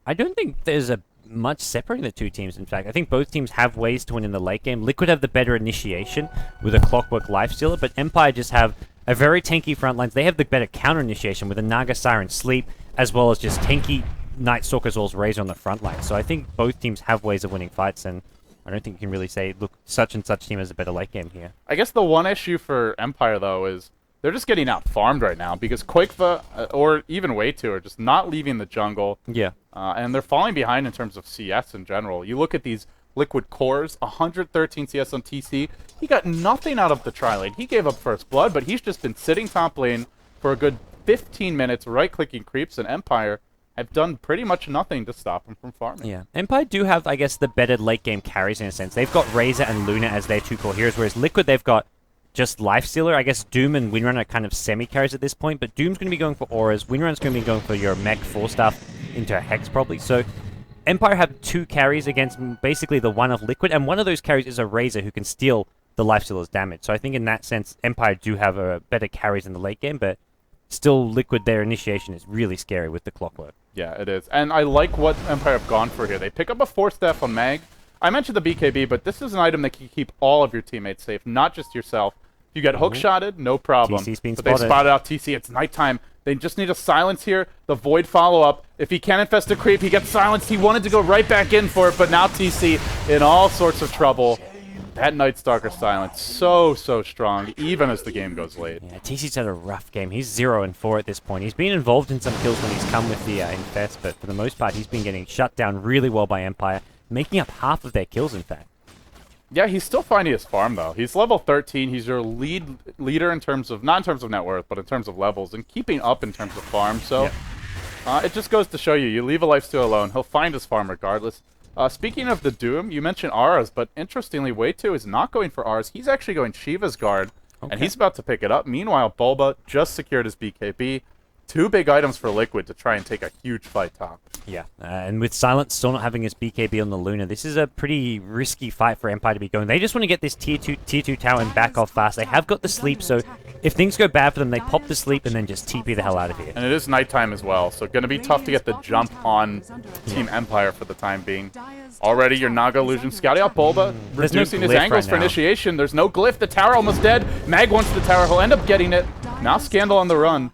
I don't think there's much separating the two teams, in fact. I think both teams have ways to win in the late game. Liquid have the better initiation with a Clockwork Lifestealer, but Empire just have a very tanky front lines. They have the better counter initiation with a Naga Siren Sleep, as well as just tanky Night Stalker's All's Razor on the front line. So I think both teams have ways of winning fights, and I don't think you can really say, look, such and such team has a better late game here. I guess the one issue for Empire, though, is they're just getting out-farmed right now because Quakeva, or even Way2, are just not leaving the jungle. Yeah. And they're falling behind in terms of CS in general. You look at these Liquid cores, 113 CS on TC. He got nothing out of the tri-lane. He gave up first blood, but he's just been sitting top lane for a good 15 minutes, right-clicking creeps, and Empire have done pretty much nothing to stop him from farming. Yeah. Empire do have, I guess, the better late-game carries in a sense. They've got Razor and Luna as their two core heroes, whereas Liquid, they've got just Lifestealer. I guess Doom and Windrun are kind of semi-carries at this point, but Doom's going to be going for auras. Windrun's going to be going for your mech 4-staff into a Hex, probably. So Empire have two carries against basically the one of Liquid, and one of those carries is a Razor who can steal the Lifestealer's damage. So I think in that sense, Empire do have better carries in the late game, but still Liquid, their initiation is really scary with the Clockwork. Yeah, it is. And I like what Empire have gone for here. They pick up a 4-staff on Mag. I mentioned the BKB, but this is an item that can keep all of your teammates safe, not just yourself. If you get hook-shotted, no problem. TC's been but they spotted out TC. It's nighttime. They just need a silence here. The Void follow-up. If he can infest a creep, he gets silenced. He wanted to go right back in for it, but now TC in all sorts of trouble. That Night Stalker silence, so strong, even as the game goes late. Yeah, TC's had a rough game. He's 0-4 at this point. He's been involved in some kills when he's come with the infest, but for the most part, he's been getting shut down really well by Empire, making up half of their kills, in fact. Yeah, he's still finding his farm, though. He's level 13. He's your leader in terms of, not in terms of net worth, but in terms of levels, and keeping up in terms of farm. So it just goes to show you, you leave a lifesteal alone, he'll find his farm regardless. Speaking of the Doom, you mentioned auras, but interestingly, Way2 is not going for auras. He's actually going Shiva's Guard, and he's about to pick it up. Meanwhile, Bulba just secured his BKB. Two big items for Liquid to try and take a huge fight top. Yeah, and with Silence still not having his BKB on the Luna, this is a pretty risky fight for Empire to be going. They just want to get this tier 2 tower and back off fast. They have got the sleep, so if things go bad for them, they pop the sleep and then just TP the hell out of here. And it is nighttime as well, so going to be tough to get the jump on Team Empire for the time being. Already your Naga Illusion scouting out Bulba, reducing his angles for initiation. There's no glyph. The tower almost dead. Mag wants the tower. He'll end up getting it. Now Scandal on the run.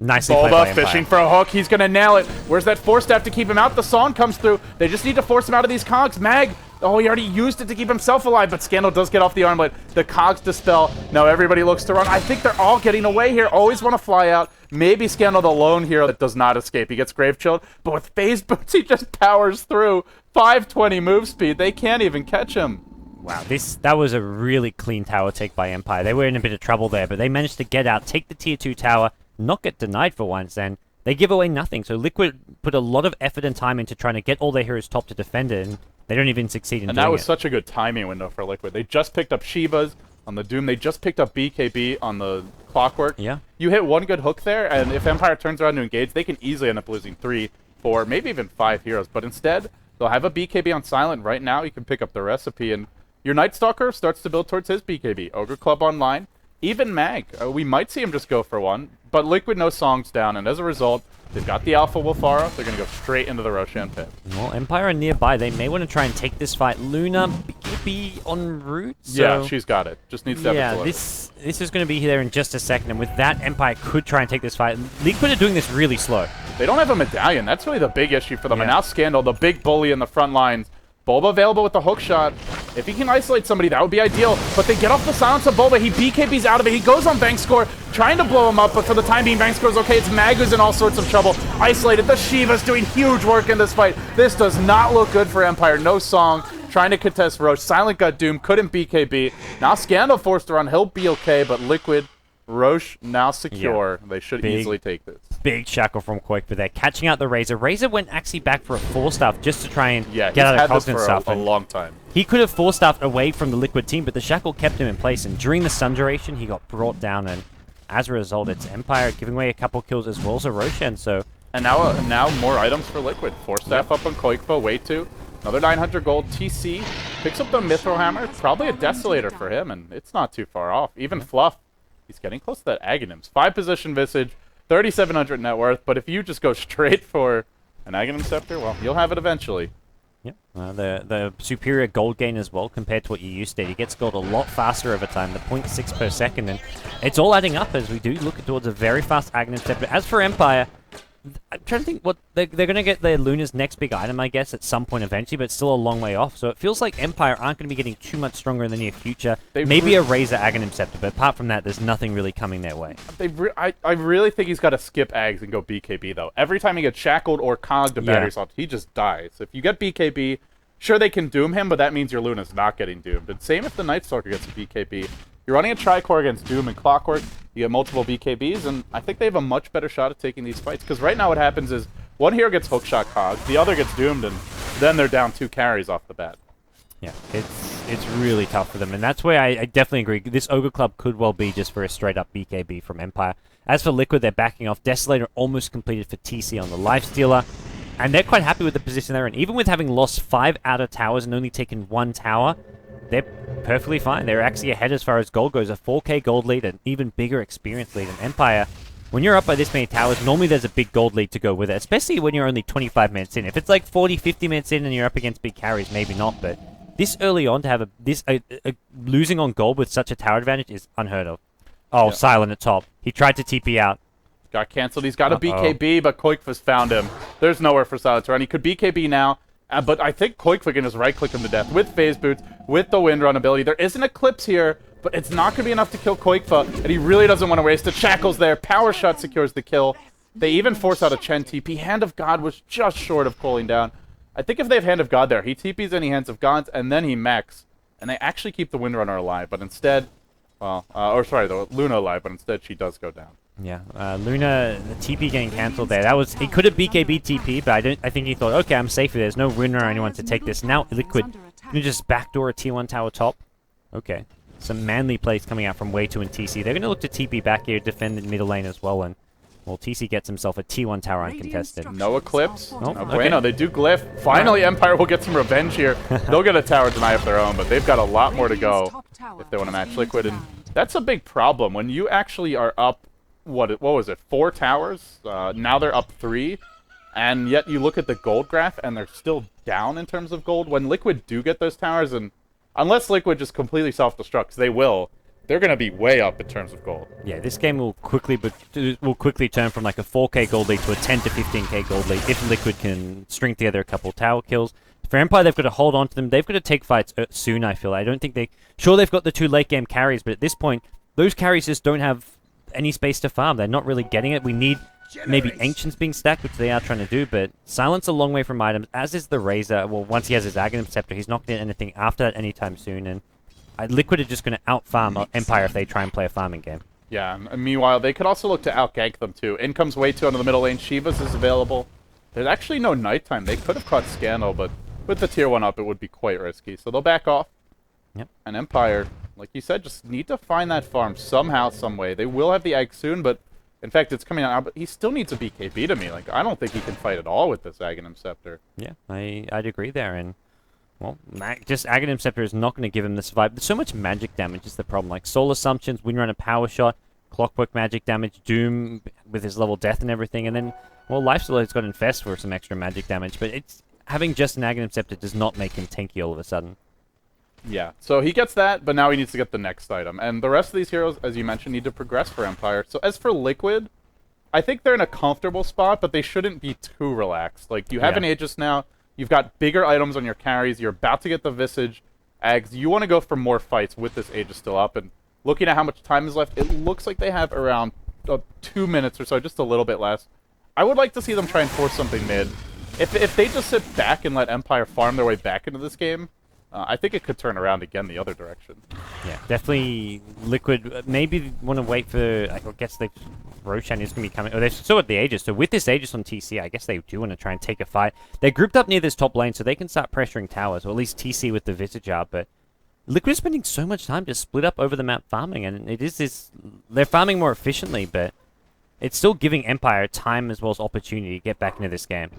Nicely played by Bulba Empire. fishing for a hook. He's going to nail it. Where's that 4-staff to keep him out? The song comes through. They just need to force him out of these cogs. Mag, oh, he already used it to keep himself alive, but Scandal does get off the armlet. The cogs dispel. Now everybody looks to run. I think they're all getting away here. Always want to fly out. Maybe Scandal, the lone hero that does not escape. He gets grave chilled, but with phase boots, he just powers through. 520 move speed. They can't even catch him. Wow, that was a really clean tower take by Empire. They were in a bit of trouble there, but they managed to get out, take the tier 2 tower, not get denied for once, and they give away nothing. So Liquid put a lot of effort and time into trying to get all their heroes top to defend it, and they don't even succeed in doing it. And that was such a good timing window for Liquid. They just picked up Shivas on the Doom. They just picked up BKB on the Clockwork. Yeah. You hit one good hook there, and if Empire turns around to engage, they can easily end up losing 3, 4, maybe even 5 heroes. But instead, they'll have a BKB on Silent right now. You can pick up the recipe, and your Night Stalker starts to build towards his BKB. Ogre Club online. Even Mag. We might see him just go for one, but Liquid no songs down, and as a result, they've got the Alpha Wolfara. They're going to go straight into the Roshan pit. Well, Empire are nearby. They may want to try and take this fight. Luna, BKB en route. So yeah, she's got it. Just needs to have it delivered. this is going to be there in just a second, and with that, Empire could try and take this fight. Liquid are doing this really slow. They don't have a medallion. That's really the big issue for them. And now Scandal, the big bully in the front lines. Bulba available with the hook shot. If he can isolate somebody, that would be ideal. But they get off the silence of Bulba. He BKBs out of it. He goes on Bank Score, trying to blow him up. But for the time being, Bank Score's okay. It's Mag who's in all sorts of trouble. Isolated. The Shiva's doing huge work in this fight. This does not look good for Empire. No song. Trying to contest Roche. Silent got Doom. Couldn't BKB. Now Scandal forced to run. He'll be okay. But Liquid, Roche now secure. They should easily take this. big shackle from Quake, but they're catching out the Razor. Razor went actually back for a 4-staff just to try and Yeah, get he's out of had this Cosmic for stuff. a long time. He could have 4-staffed away from the Liquid team, but the shackle kept him in place, and during the stun duration, he got brought down, and as a result, it's Empire giving away a couple kills as well as a Roshan, so... And now more items for Liquid. 4-staff up on Koikfa, way 2. Another 900 gold. TC picks up the Mithril Hammer. Probably a Desolator for him, and it's not too far off. Even Fluff, he's getting close to that Aghanims. 5-position Visage, 3,700 net worth, but if you just go straight for an Aghanim Scepter, well, you'll have it eventually. Yep. The superior gold gain as well compared to what you used to. He gets gold a lot faster over time, the 0.6 per second, and it's all adding up as we do look towards a very fast Aghanim Scepter. As for Empire, I'm trying to think what they're going to get their Luna's next big item, I guess, at some point eventually, but it's still a long way off. So it feels like Empire aren't going to be getting too much stronger in the near future. Maybe a Razor Aghanim Scepter, but apart from that, there's nothing really coming their way. I really think he's got to skip Ags and go BKB, though. Every time he gets shackled or cogged to battery swapped, he just dies. If you get BKB, sure, they can doom him, but that means your Luna's not getting doomed. And same if the Night Stalker gets a BKB. You're running a Tricore against Doom and Clockwork, you get multiple BKBs, and I think they have a much better shot at taking these fights. Because right now what happens is, one hero gets hookshot cogged, the other gets doomed, and then they're down 2 carries off the bat. Yeah, it's really tough for them, and that's where I definitely agree. This Ogre Club could well be just for a straight-up BKB from Empire. As for Liquid, they're backing off. Desolator almost completed for TC on the Lifestealer, and they're quite happy with the position they're in. Even with having lost 5 outer towers and only taken 1 tower, they're perfectly fine. They're actually ahead as far as gold goes. A 4k gold lead, an even bigger experience lead. And Empire, when you're up by this many towers, normally there's a big gold lead to go with it, especially when you're only 25 minutes in. If it's like 40, 50 minutes in and you're up against big carries, maybe not. But this early on to have losing on gold with such a tower advantage is unheard of. Oh, Silent at top. He tried to TP out. Got cancelled. He's got a BKB, but Koikfa's found him. There's nowhere for Silent to run. He could BKB now. But I think Koikfa can just right-click him to death with Phase Boots, with the Wind Run ability. There is an Eclipse here, but it's not going to be enough to kill Koikfa, and he really doesn't want to waste it. Shackles there. Power Shot secures the kill. They even force out a Chen TP. Hand of God was just short of cooling down. I think if they have Hand of God there, he TPs any Hands of Gods, and then he mechs, and they actually keep the Wind Runner alive, but instead... Well, the Luna alive, but instead she does go down. Yeah, Luna, the TP getting cancelled there. That was, he could have BKB TP, but I think he thought, okay, I'm safe here. There's no winner or anyone to take this. Now Liquid, you just backdoor a T1 tower top. Okay, some manly plays coming out from Way 2 and TC. They're going to look to TP back here, defend the middle lane as well, and well, TC gets himself a T1 tower uncontested. No Eclipse. Oh, no bueno. They do Glyph. Finally, Empire will get some revenge here. They'll get a tower deny of their own, but they've got a lot more to go if they want to match Liquid, and that's a big problem. When you actually are up, what was it, 4 towers? Now they're up 3, and yet you look at the gold graph, and they're still down in terms of gold. When Liquid do get those towers, and unless Liquid just completely self-destructs, they will. They're going to be way up in terms of gold. Yeah, this game will quickly turn from like a 4k gold lead to a 10 to 15k gold lead if Liquid can string together a couple tower kills. For Empire, they've got to hold on to them. They've got to take fights soon, I feel. I don't think they... Sure, they've got the 2 late game carries, but at this point, those carries just don't have any space to farm. They're not really getting it. We need maybe Ancients being stacked, which they are trying to do, but Silent's a long way from items, as is the Razor. Well, once he has his Aghanim Scepter, he's not getting anything after that anytime soon, and Liquid are just going to out-farm Empire if they try and play a farming game. Yeah, and meanwhile, they could also look to out-gank them, too. In comes Way 2 onto the middle lane. Shivas is available. There's actually no nighttime. They could have caught Scandal, but with the tier 1 up, it would be quite risky. So they'll back off. Yep. And Empire, like you said, just need to find that farm somehow, some way. They will have the egg soon, but in fact, it's coming out now, but he still needs a BKB to me. Like, I don't think he can fight at all with this Aghanim Scepter. Yeah, I'd agree there, and well, just Aghanim Scepter is not going to give him the survive. There's so much magic damage is the problem. Like Soul Assumptions, Windrunner Power Shot, Clockwork magic damage, Doom with his level Death and everything, and then, well, Lifesteal has got Infest for some extra magic damage, but it's having just an Aghanim Scepter does not make him tanky all of a sudden. Yeah, so he gets that, but now he needs to get the next item. And the rest of these heroes, as you mentioned, need to progress for Empire. So as for Liquid, I think they're in a comfortable spot, but they shouldn't be too relaxed. Like, you have an Aegis now, you've got bigger items on your carries, you're about to get the Visage Ags. You want to go for more fights with this Aegis still up, and looking at how much time is left, it looks like they have around 2 minutes or so, just a little bit less. I would like to see them try and force something mid. If they just sit back and let Empire farm their way back into this game, I think it could turn around again the other direction. Yeah, definitely Liquid. Maybe want to wait for. I guess Roshan is going to be coming. Oh, they're still at the Aegis. So with this Aegis on TC, I guess they do want to try and take a fight. They're grouped up near this top lane, so they can start pressuring towers, or at least TC with the Visage out. But Liquid is spending so much time just split up over the map farming, and it is this. They're farming more efficiently, but it's still giving Empire time as well as opportunity to get back into this game.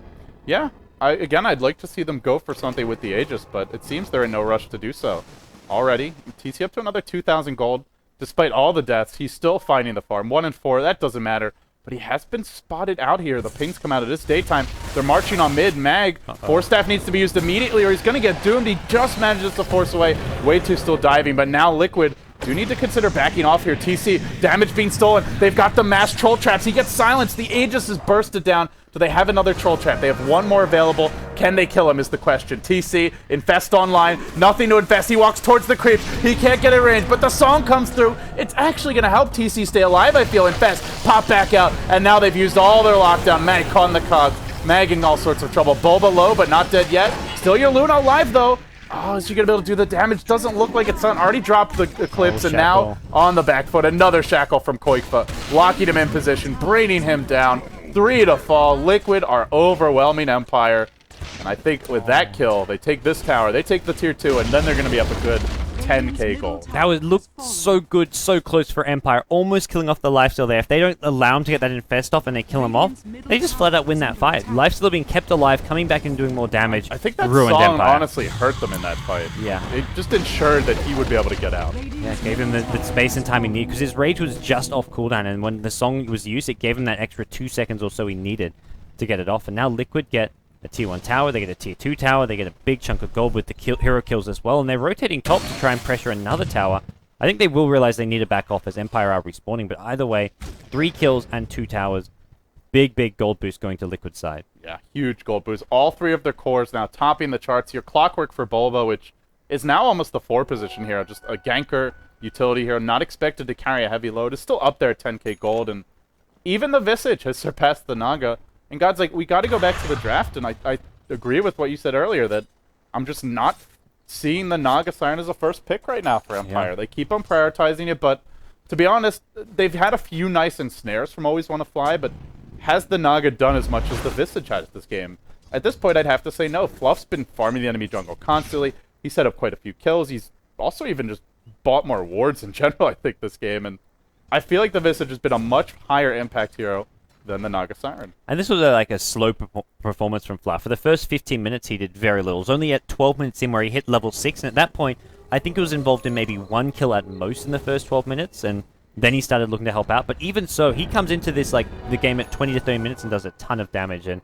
Yeah. Again, I'd like to see them go for something with the Aegis, but it seems they're in no rush to do so. Already, TC up to another 2,000 gold. Despite all the deaths, he's still finding the farm. 1 and 4, that doesn't matter. But he has been spotted out here. The pings come out of this daytime. They're marching on mid. Mag, Force Staff needs to be used immediately or he's going to get doomed. He just manages to force away. Way too still diving, but now Liquid do need to consider backing off here. TC, damage being stolen. They've got the mass troll traps. He gets silenced. The Aegis is bursted down. Do they have another troll trap? They have one more available. Can they kill him is the question. TC, infest online. Nothing to infest. He walks towards the creeps. He can't get in range, but the song comes through. It's actually going to help TC stay alive, I feel. Infest, pop back out, and now they've used all their lockdown. Mag caught in the cogs. Mag in all sorts of trouble. Bulba low, but not dead yet. Still your Luna alive, though. Oh, is she going to be able to do the damage? Doesn't look like it's done. Already dropped the Eclipse, and now on the back foot. Another shackle from Koikfa. Locking him in position, braining him down. 3 to fall. Liquid are overwhelming Empire. And I think with that kill, they take this tower, they take the tier 2, and then they're going to be up a good 10k gold. That would look so good, so close for Empire, almost killing off the lifesteal there. If they don't allow him to get that infest off and they kill him off, they just flat out win that fight. Lifesteal being kept alive, coming back and doing more damage. I think that ruined song Empire. honestly hurt them in that fight. Yeah. It just ensured that he would be able to get out. Yeah, it gave him the space and time he needed, because his rage was just off cooldown, and when the song was used, it gave him that extra 2 seconds or so he needed to get it off. And now Liquid get a tier 1 tower, they get a tier 2 tower, they get a big chunk of gold with the hero kills as well, and they're rotating top to try and pressure another tower. I think they will realize they need to back off as Empire are respawning, but either way, 3 kills and 2 towers. Big gold boost going to Liquid side. Yeah, huge gold boost. All 3 of their cores now topping the charts here. Clockwork for Bulba, which is now almost the 4 position here. Just a ganker utility hero, not expected to carry a heavy load. Is still up there at 10k gold, and even the Visage has surpassed the Naga. And God's like, we got to go back to the draft, and I agree with what you said earlier, that I'm just not seeing the Naga Siren as a first pick right now for Empire. Yeah. They keep on prioritizing it, but to be honest, they've had a few nice ensnares from Always Wanna Fly, but has the Naga done as much as the Visage has this game? At this point, I'd have to say no. Fluff's been farming the enemy jungle constantly. He set up quite a few kills. He's also even just bought more wards in general, I think, this game, and I feel like the Visage has been a much higher impact hero than the Naga Siren. And this was like a slow performance from Fluff. For the first 15 minutes, he did very little. It was only at 12 minutes in where he hit level 6, and at that point, I think he was involved in maybe 1 kill at most in the first 12 minutes, and then he started looking to help out. But even so, he comes into this, like, the game at 20 to 30 minutes and does a ton of damage, and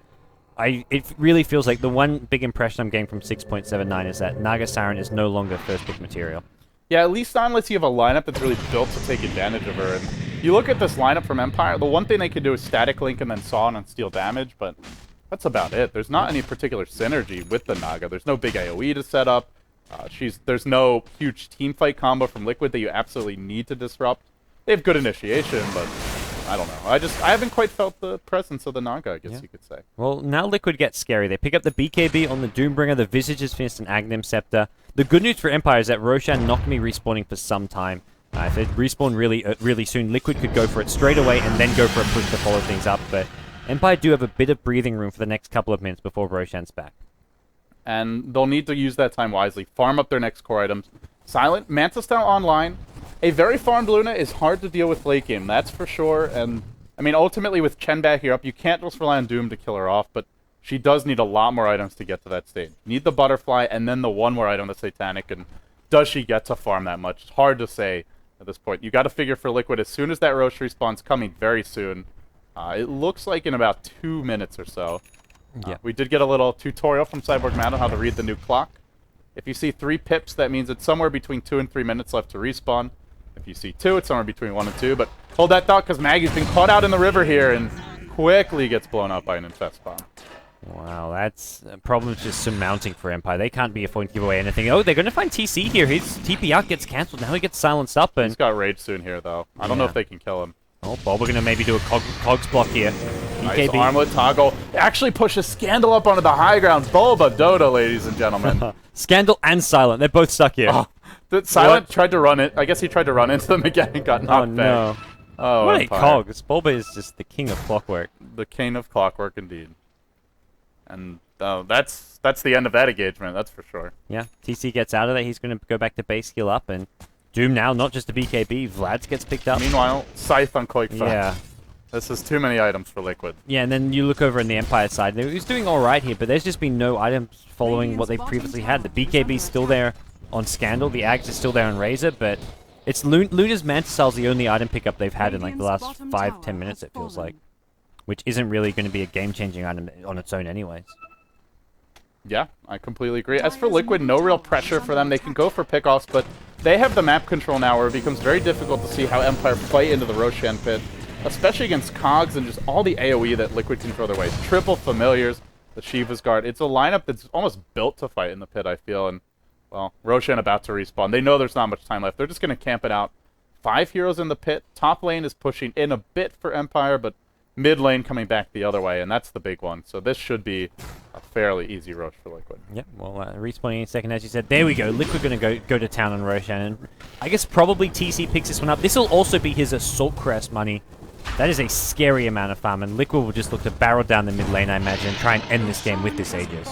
it really feels like the one big impression I'm getting from 6.79 is that Naga Siren is no longer first pick material. Yeah, at least not unless you have a lineup that's really built to take advantage of her. And you look at this lineup from Empire, the one thing they could do is static link and then saw and steal damage, but that's about it. There's not any particular synergy with the Naga. There's no big AoE to set up. There's no huge teamfight combo from Liquid that you absolutely need to disrupt. They have good initiation, but I don't know. I haven't quite felt the presence of the Naga, I guess you could say. Well, now Liquid gets scary. They pick up the BKB on the Doombringer. The Visage has finished an Aghanim Scepter. The good news for Empire is that Roshan not going to be respawning for some time. If it respawn really soon, Liquid could go for it straight away and then go for a push to follow things up. But Empire do have a bit of breathing room for the next couple of minutes before Roshan's back. And they'll need to use that time wisely. Farm up their next core items. Silent, Mantis now online. A very farmed Luna is hard to deal with late game, that's for sure. And, I mean, ultimately with Chen back here up, you can't just rely on Doom to kill her off, but she does need a lot more items to get to that stage. Need the Butterfly, and then the one more item, the Satanic, and does she get to farm that much? It's hard to say at this point. You got to figure for Liquid, as soon as that Roche respawn's coming very soon, it looks like in about 2 minutes or so. We did get a little tutorial from Cyborg Matt on how to read the new clock. If you see 3 pips, that means it's somewhere between 2 and 3 minutes left to respawn. If you see 2, it's somewhere between 1 and 2, but hold that thought, because Maggie's been caught out in the river here and quickly gets blown up by an infest bomb. Wow, that's problems just surmounting for Empire. They can't be affording to give away anything. Oh, they're going to find TC here. His TP out gets cancelled. Now he gets silenced up. And he's got rage soon here, though. I don't know if they can kill him. Oh, Bob, we're going to maybe do a cogs block here. Nice armlet toggle. Actually pushes Scandal up onto the high ground. Bulba Doda, ladies and gentlemen. Scandal and Silent, they're both stuck here. Oh, Silent tried to run it. I guess he tried to run into them again and got knocked back. No. Oh, what Empire. a cogs. Bulba is just the king of clockwork. The king of clockwork, indeed. And that's the end of that engagement, that's for sure. Yeah, TC gets out of there. He's going to go back to base heal up, and Doom now, not just a BKB. Vlad's gets picked up. Meanwhile, Scythe on Koik. Yeah. This is too many items for Liquid. Yeah, and then you look over on the Empire side. He's doing all right here, but there's just been no items following what they previously had. The BKB's still there on Scandal. The Ags is still there on Razor, but it's Luna's Manticel's the only item pickup they've had in like the last 5-10 minutes, it feels like. Which isn't really going to be a game-changing item on its own anyways. Yeah, I completely agree. As for Liquid, no real pressure for them. They can go for pickoffs, but they have the map control now where it becomes very difficult to see how Empire play into the Roshan pit, especially against Cogs and just all the AoE that Liquid can throw their way. Triple familiars, the Shiva's Guard. It's a lineup that's almost built to fight in the pit, I feel, and, well, Roshan about to respawn. They know there's not much time left. They're just going to camp it out. 5 heroes in the pit. Top lane is pushing in a bit for Empire, but mid lane coming back the other way, and that's the big one. So this should be a fairly easy rush for Liquid. Yep, well, respawning in a second, as you said. There we go. Liquid going to go to town on Roshan, and I guess probably TC picks this one up. This will also be his Assault Crest money. That is a scary amount of farm, and Liquid will just look to barrel down the mid lane, I imagine, and try and end this game with this Aegis.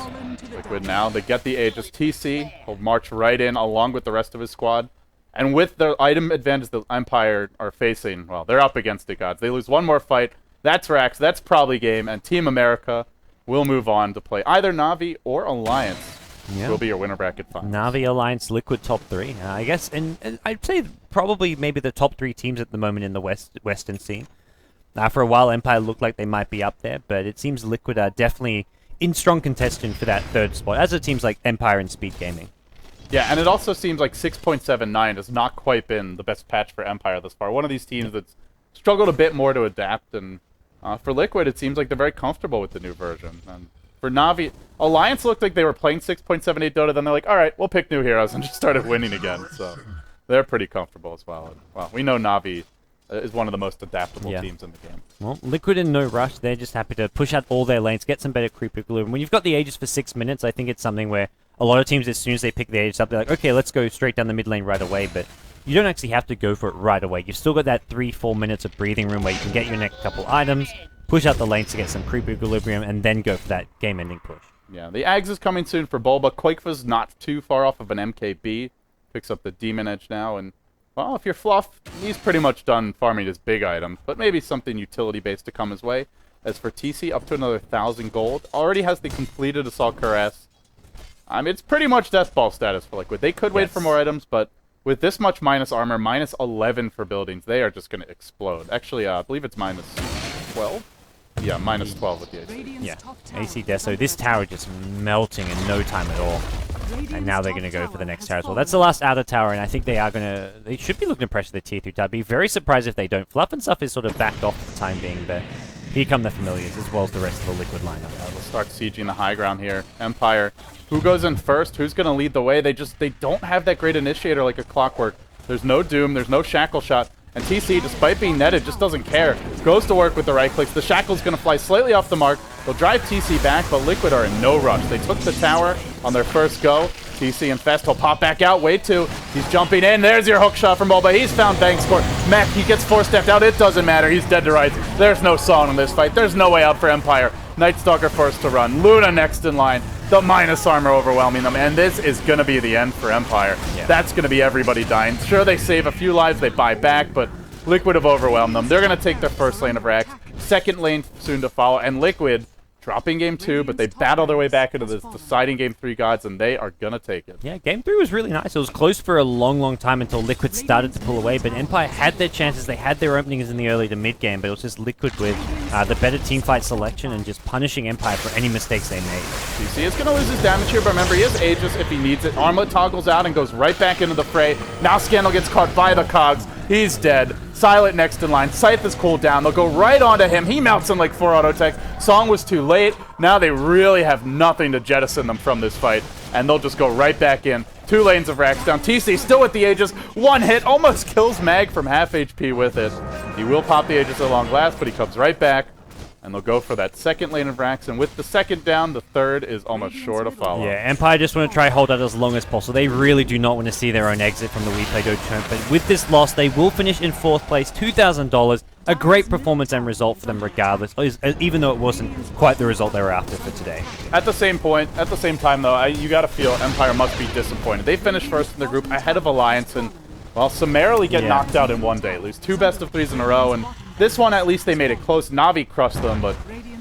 Liquid now, they get the Aegis. TC will march right in along with the rest of his squad. And with the item advantage the Empire are facing, well, they're up against the gods. They lose one more fight. That's Rax, that's probably game, and Team America will move on to play either Na'Vi or Alliance. Yeah. Will be your winner bracket final. Na'Vi, Alliance, Liquid top 3. I guess, and I'd say probably maybe the top 3 teams at the moment in the Western scene. For a while, Empire looked like they might be up there, but it seems Liquid are definitely in strong contention for that 3rd spot, as are teams like Empire and Speed Gaming. Yeah, and it also seems like 6.79 has not quite been the best patch for Empire thus far. One of these teams that's struggled a bit more to adapt, and for Liquid, it seems like they're very comfortable with the new version. And for Na'Vi, Alliance looked like they were playing 6.78 Dota, then they're like, all right, we'll pick new heroes, and just started winning again. So they're pretty comfortable as well. And, well, we know Na'Vi is one of the most adaptable teams in the game. Well, Liquid in no rush. They're just happy to push out all their lanes, get some better creep equilibrium. When you've got the Aegis for 6 minutes, I think it's something where a lot of teams, as soon as they pick the Aegis up, they're like, okay, let's go straight down the mid lane right away. But you don't actually have to go for it right away. You've still got that 3-4 minutes of breathing room where you can get your next couple items, push out the lanes to get some creep equilibrium, and then go for that game-ending push. Yeah, the Ags is coming soon for Bulba. Quakefa's not too far off of an MKB. Picks up the Demon Edge now, and, well, if you're Fluff, he's pretty much done farming his big items, but maybe something utility-based to come his way. As for TC, up to another 1,000 gold. Already has the completed Assault Caress. I mean, it's pretty much Death Ball status for Liquid. They could wait for more items, but with this much minus armor, minus 11 for buildings, they are just going to explode. Actually, I believe it's minus 12? Yeah, minus 12 with the AC. Yeah, AC Deso. This tower just melting in no time at all. And now they're going to go for the next tower as well. That's the last outer tower, and I think they are going to... They should be looking to pressure the tier 3 tower. I'd be very surprised if they don't. Fluff and stuff is sort of backed off for the time being, but here come the familiars, as well as the rest of the Liquid lineup. We'll start sieging the high ground here. Empire. Who goes in first? Who's going to lead the way? They don't have that great initiator like a Clockwork. There's no Doom. There's no Shackle Shot. And TC, despite being netted, just doesn't care. Goes to work with the right clicks. The Shackle's going to fly slightly off the mark. They'll drive TC back, but Liquid are in no rush. They took the tower on their first go. TC and Fest will pop back out. Wait two. He's jumping in. There's your hook shot from Bulba. He's found Bank score. Mech, he gets 4-stepped out. It doesn't matter. He's dead to rights. There's no song in this fight. There's no way out for Empire. Nightstalker first to run. Luna next in line. The minus armor overwhelming them. And this is going to be the end for Empire. Yeah. That's going to be everybody dying. Sure, they save a few lives. They buy back, but Liquid have overwhelmed them. They're going to take their first lane of Rax. Second lane soon to follow. And Liquid dropping game 2, but they battle their way back into this deciding game 3 gods, and they are going to take it. Yeah, game 3 was really nice. It was close for a long, long time until Liquid started to pull away, but Empire had their chances. They had their openings in the early to mid game, but it was just Liquid with the better teamfight selection and just punishing Empire for any mistakes they made. TC is going to lose his damage here, but remember, he has Aegis if he needs it. Armlet toggles out and goes right back into the fray. Now Scandal gets caught by the Cogs. He's dead. Silent next in line. Scythe is cooled down. They'll go right onto him. He melts in like 4 auto tech. Song was too late. Now they really have nothing to jettison them from this fight. and they'll just go right back in. 2 lanes of racks down. TC still with the Aegis. 1 hit, almost kills Mag from half HP with it. He will pop the Aegis at long last, but he comes right back. And they'll go for that second lane of racks, and with the second down, the third is almost sure to follow. Yeah, Empire just want to try hold out as long as possible. They really do not want to see their own exit from the WePlay Go tournament. But with this loss, they will finish in 4th place, $2,000. A great performance and result for them regardless, even though it wasn't quite the result they were after for today. At the same time though, you got to feel Empire must be disappointed. They finished first in their group ahead of Alliance, and well, summarily get knocked out in one day. Lose 2 best-of-3s in a row, and this one at least they made it close. Na'Vi crushed them, but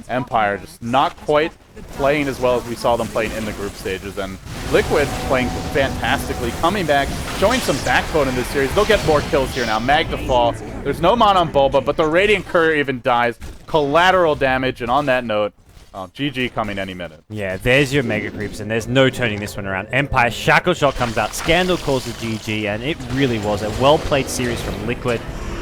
Empire just not quite playing as well as we saw them playing in the group stages. And Liquid playing fantastically, coming back, showing some backbone in this series. They'll get more kills here now. Mag to fall. There's no mana on Bulba, but the Radiant Courier even dies. Collateral damage, and on that note, GG coming any minute. Yeah, there's your Mega Creeps, and there's no turning this one around. Empire Shackle Shot comes out, Scandal calls the GG, and it really was a well-played series from Liquid.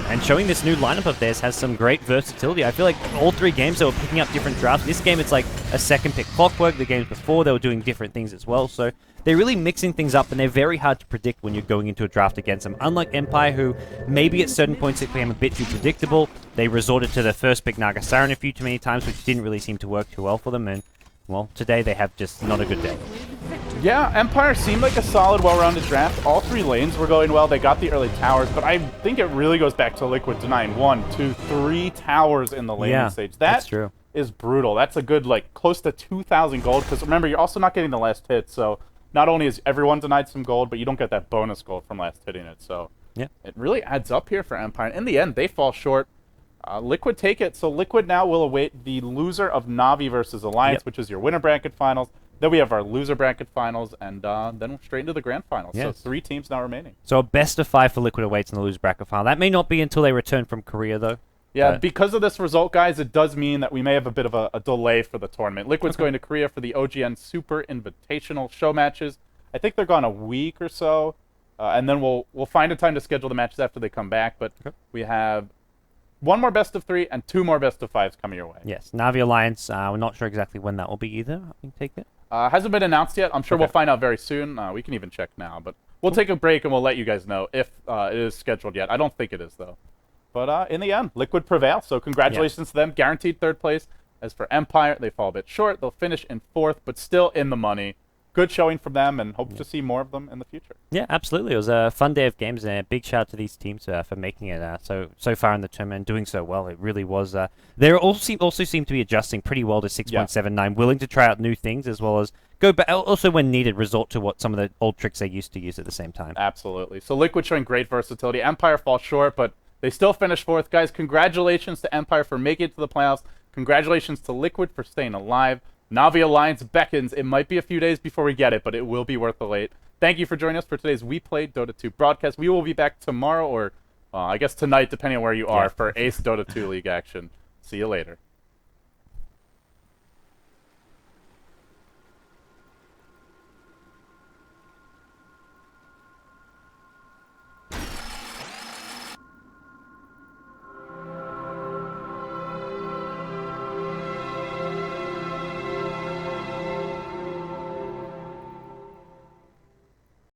And showing this new lineup of theirs has some great versatility. I feel like all 3 games they were picking up different drafts. This game it's like a second pick clockwork. The games before they were doing different things as well. So they're really mixing things up, and they're very hard to predict when you're going into a draft against them. Unlike Empire, who maybe at certain points it became a bit too predictable. They resorted to the first pick Naga Siren a few too many times, which didn't really seem to work too well for them. And well, today they have just not a good day. Yeah, Empire seemed like a solid, well-rounded draft. All 3 lanes were going well. They got the early towers, but I think it really goes back to Liquid denying 1, 2, 3 towers in the laning stage. That's true. Is brutal. That's a good, like, close to 2,000 gold, because remember, you're also not getting the last hit, so not only is everyone denied some gold, but you don't get that bonus gold from last hitting it, so yeah, it really adds up here for Empire. In the end, they fall short. Liquid take it, so Liquid now will await the loser of Na'Vi versus Alliance, which is your winner bracket finals. Then we have our loser bracket finals, and then straight into the grand finals. Yes. So 3 teams now remaining. So a best of 5 for Liquid awaits in the loser bracket final. That may not be until they return from Korea, though. Yeah, because of this result, guys, it does mean that we may have a bit of a delay for the tournament. Liquid's going to Korea for the OGN Super Invitational show matches. I think they're gone a week or so, and then we'll find a time to schedule the matches after they come back. But we have 1 more best of 3 and 2 more best of 5s coming your way. Yes, Na'Vi Alliance. We're not sure exactly when that will be either. I can take it. Hasn't been announced yet. I'm sure we'll find out very soon. We can even check now, but we'll take a break and we'll let you guys know if it is scheduled yet. I don't think it is, though. But in the end, Liquid prevails, so congratulations to them. Guaranteed 3rd place. As for Empire, they fall a bit short. They'll finish in 4th, but still in the money. Good showing from them, and hope to see more of them in the future. Yeah, absolutely. It was a fun day of games, and a big shout out to these teams for making it so far in the tournament and doing so well. It really was. They also seem to be adjusting pretty well to 6.79, willing to try out new things as well as go back. Also, when needed, resort to what some of the old tricks they used to use at the same time. Absolutely. So Liquid showing great versatility. Empire falls short, but they still finish 4th. Guys, congratulations to Empire for making it to the playoffs. Congratulations to Liquid for staying alive. Na'Vi Alliance beckons. It might be a few days before we get it, but it will be worth the wait. Thank you for joining us for today's WePlay Dota 2 broadcast. We will be back tomorrow or I guess tonight, depending on where you are, for Ace Dota 2 League action. See you later.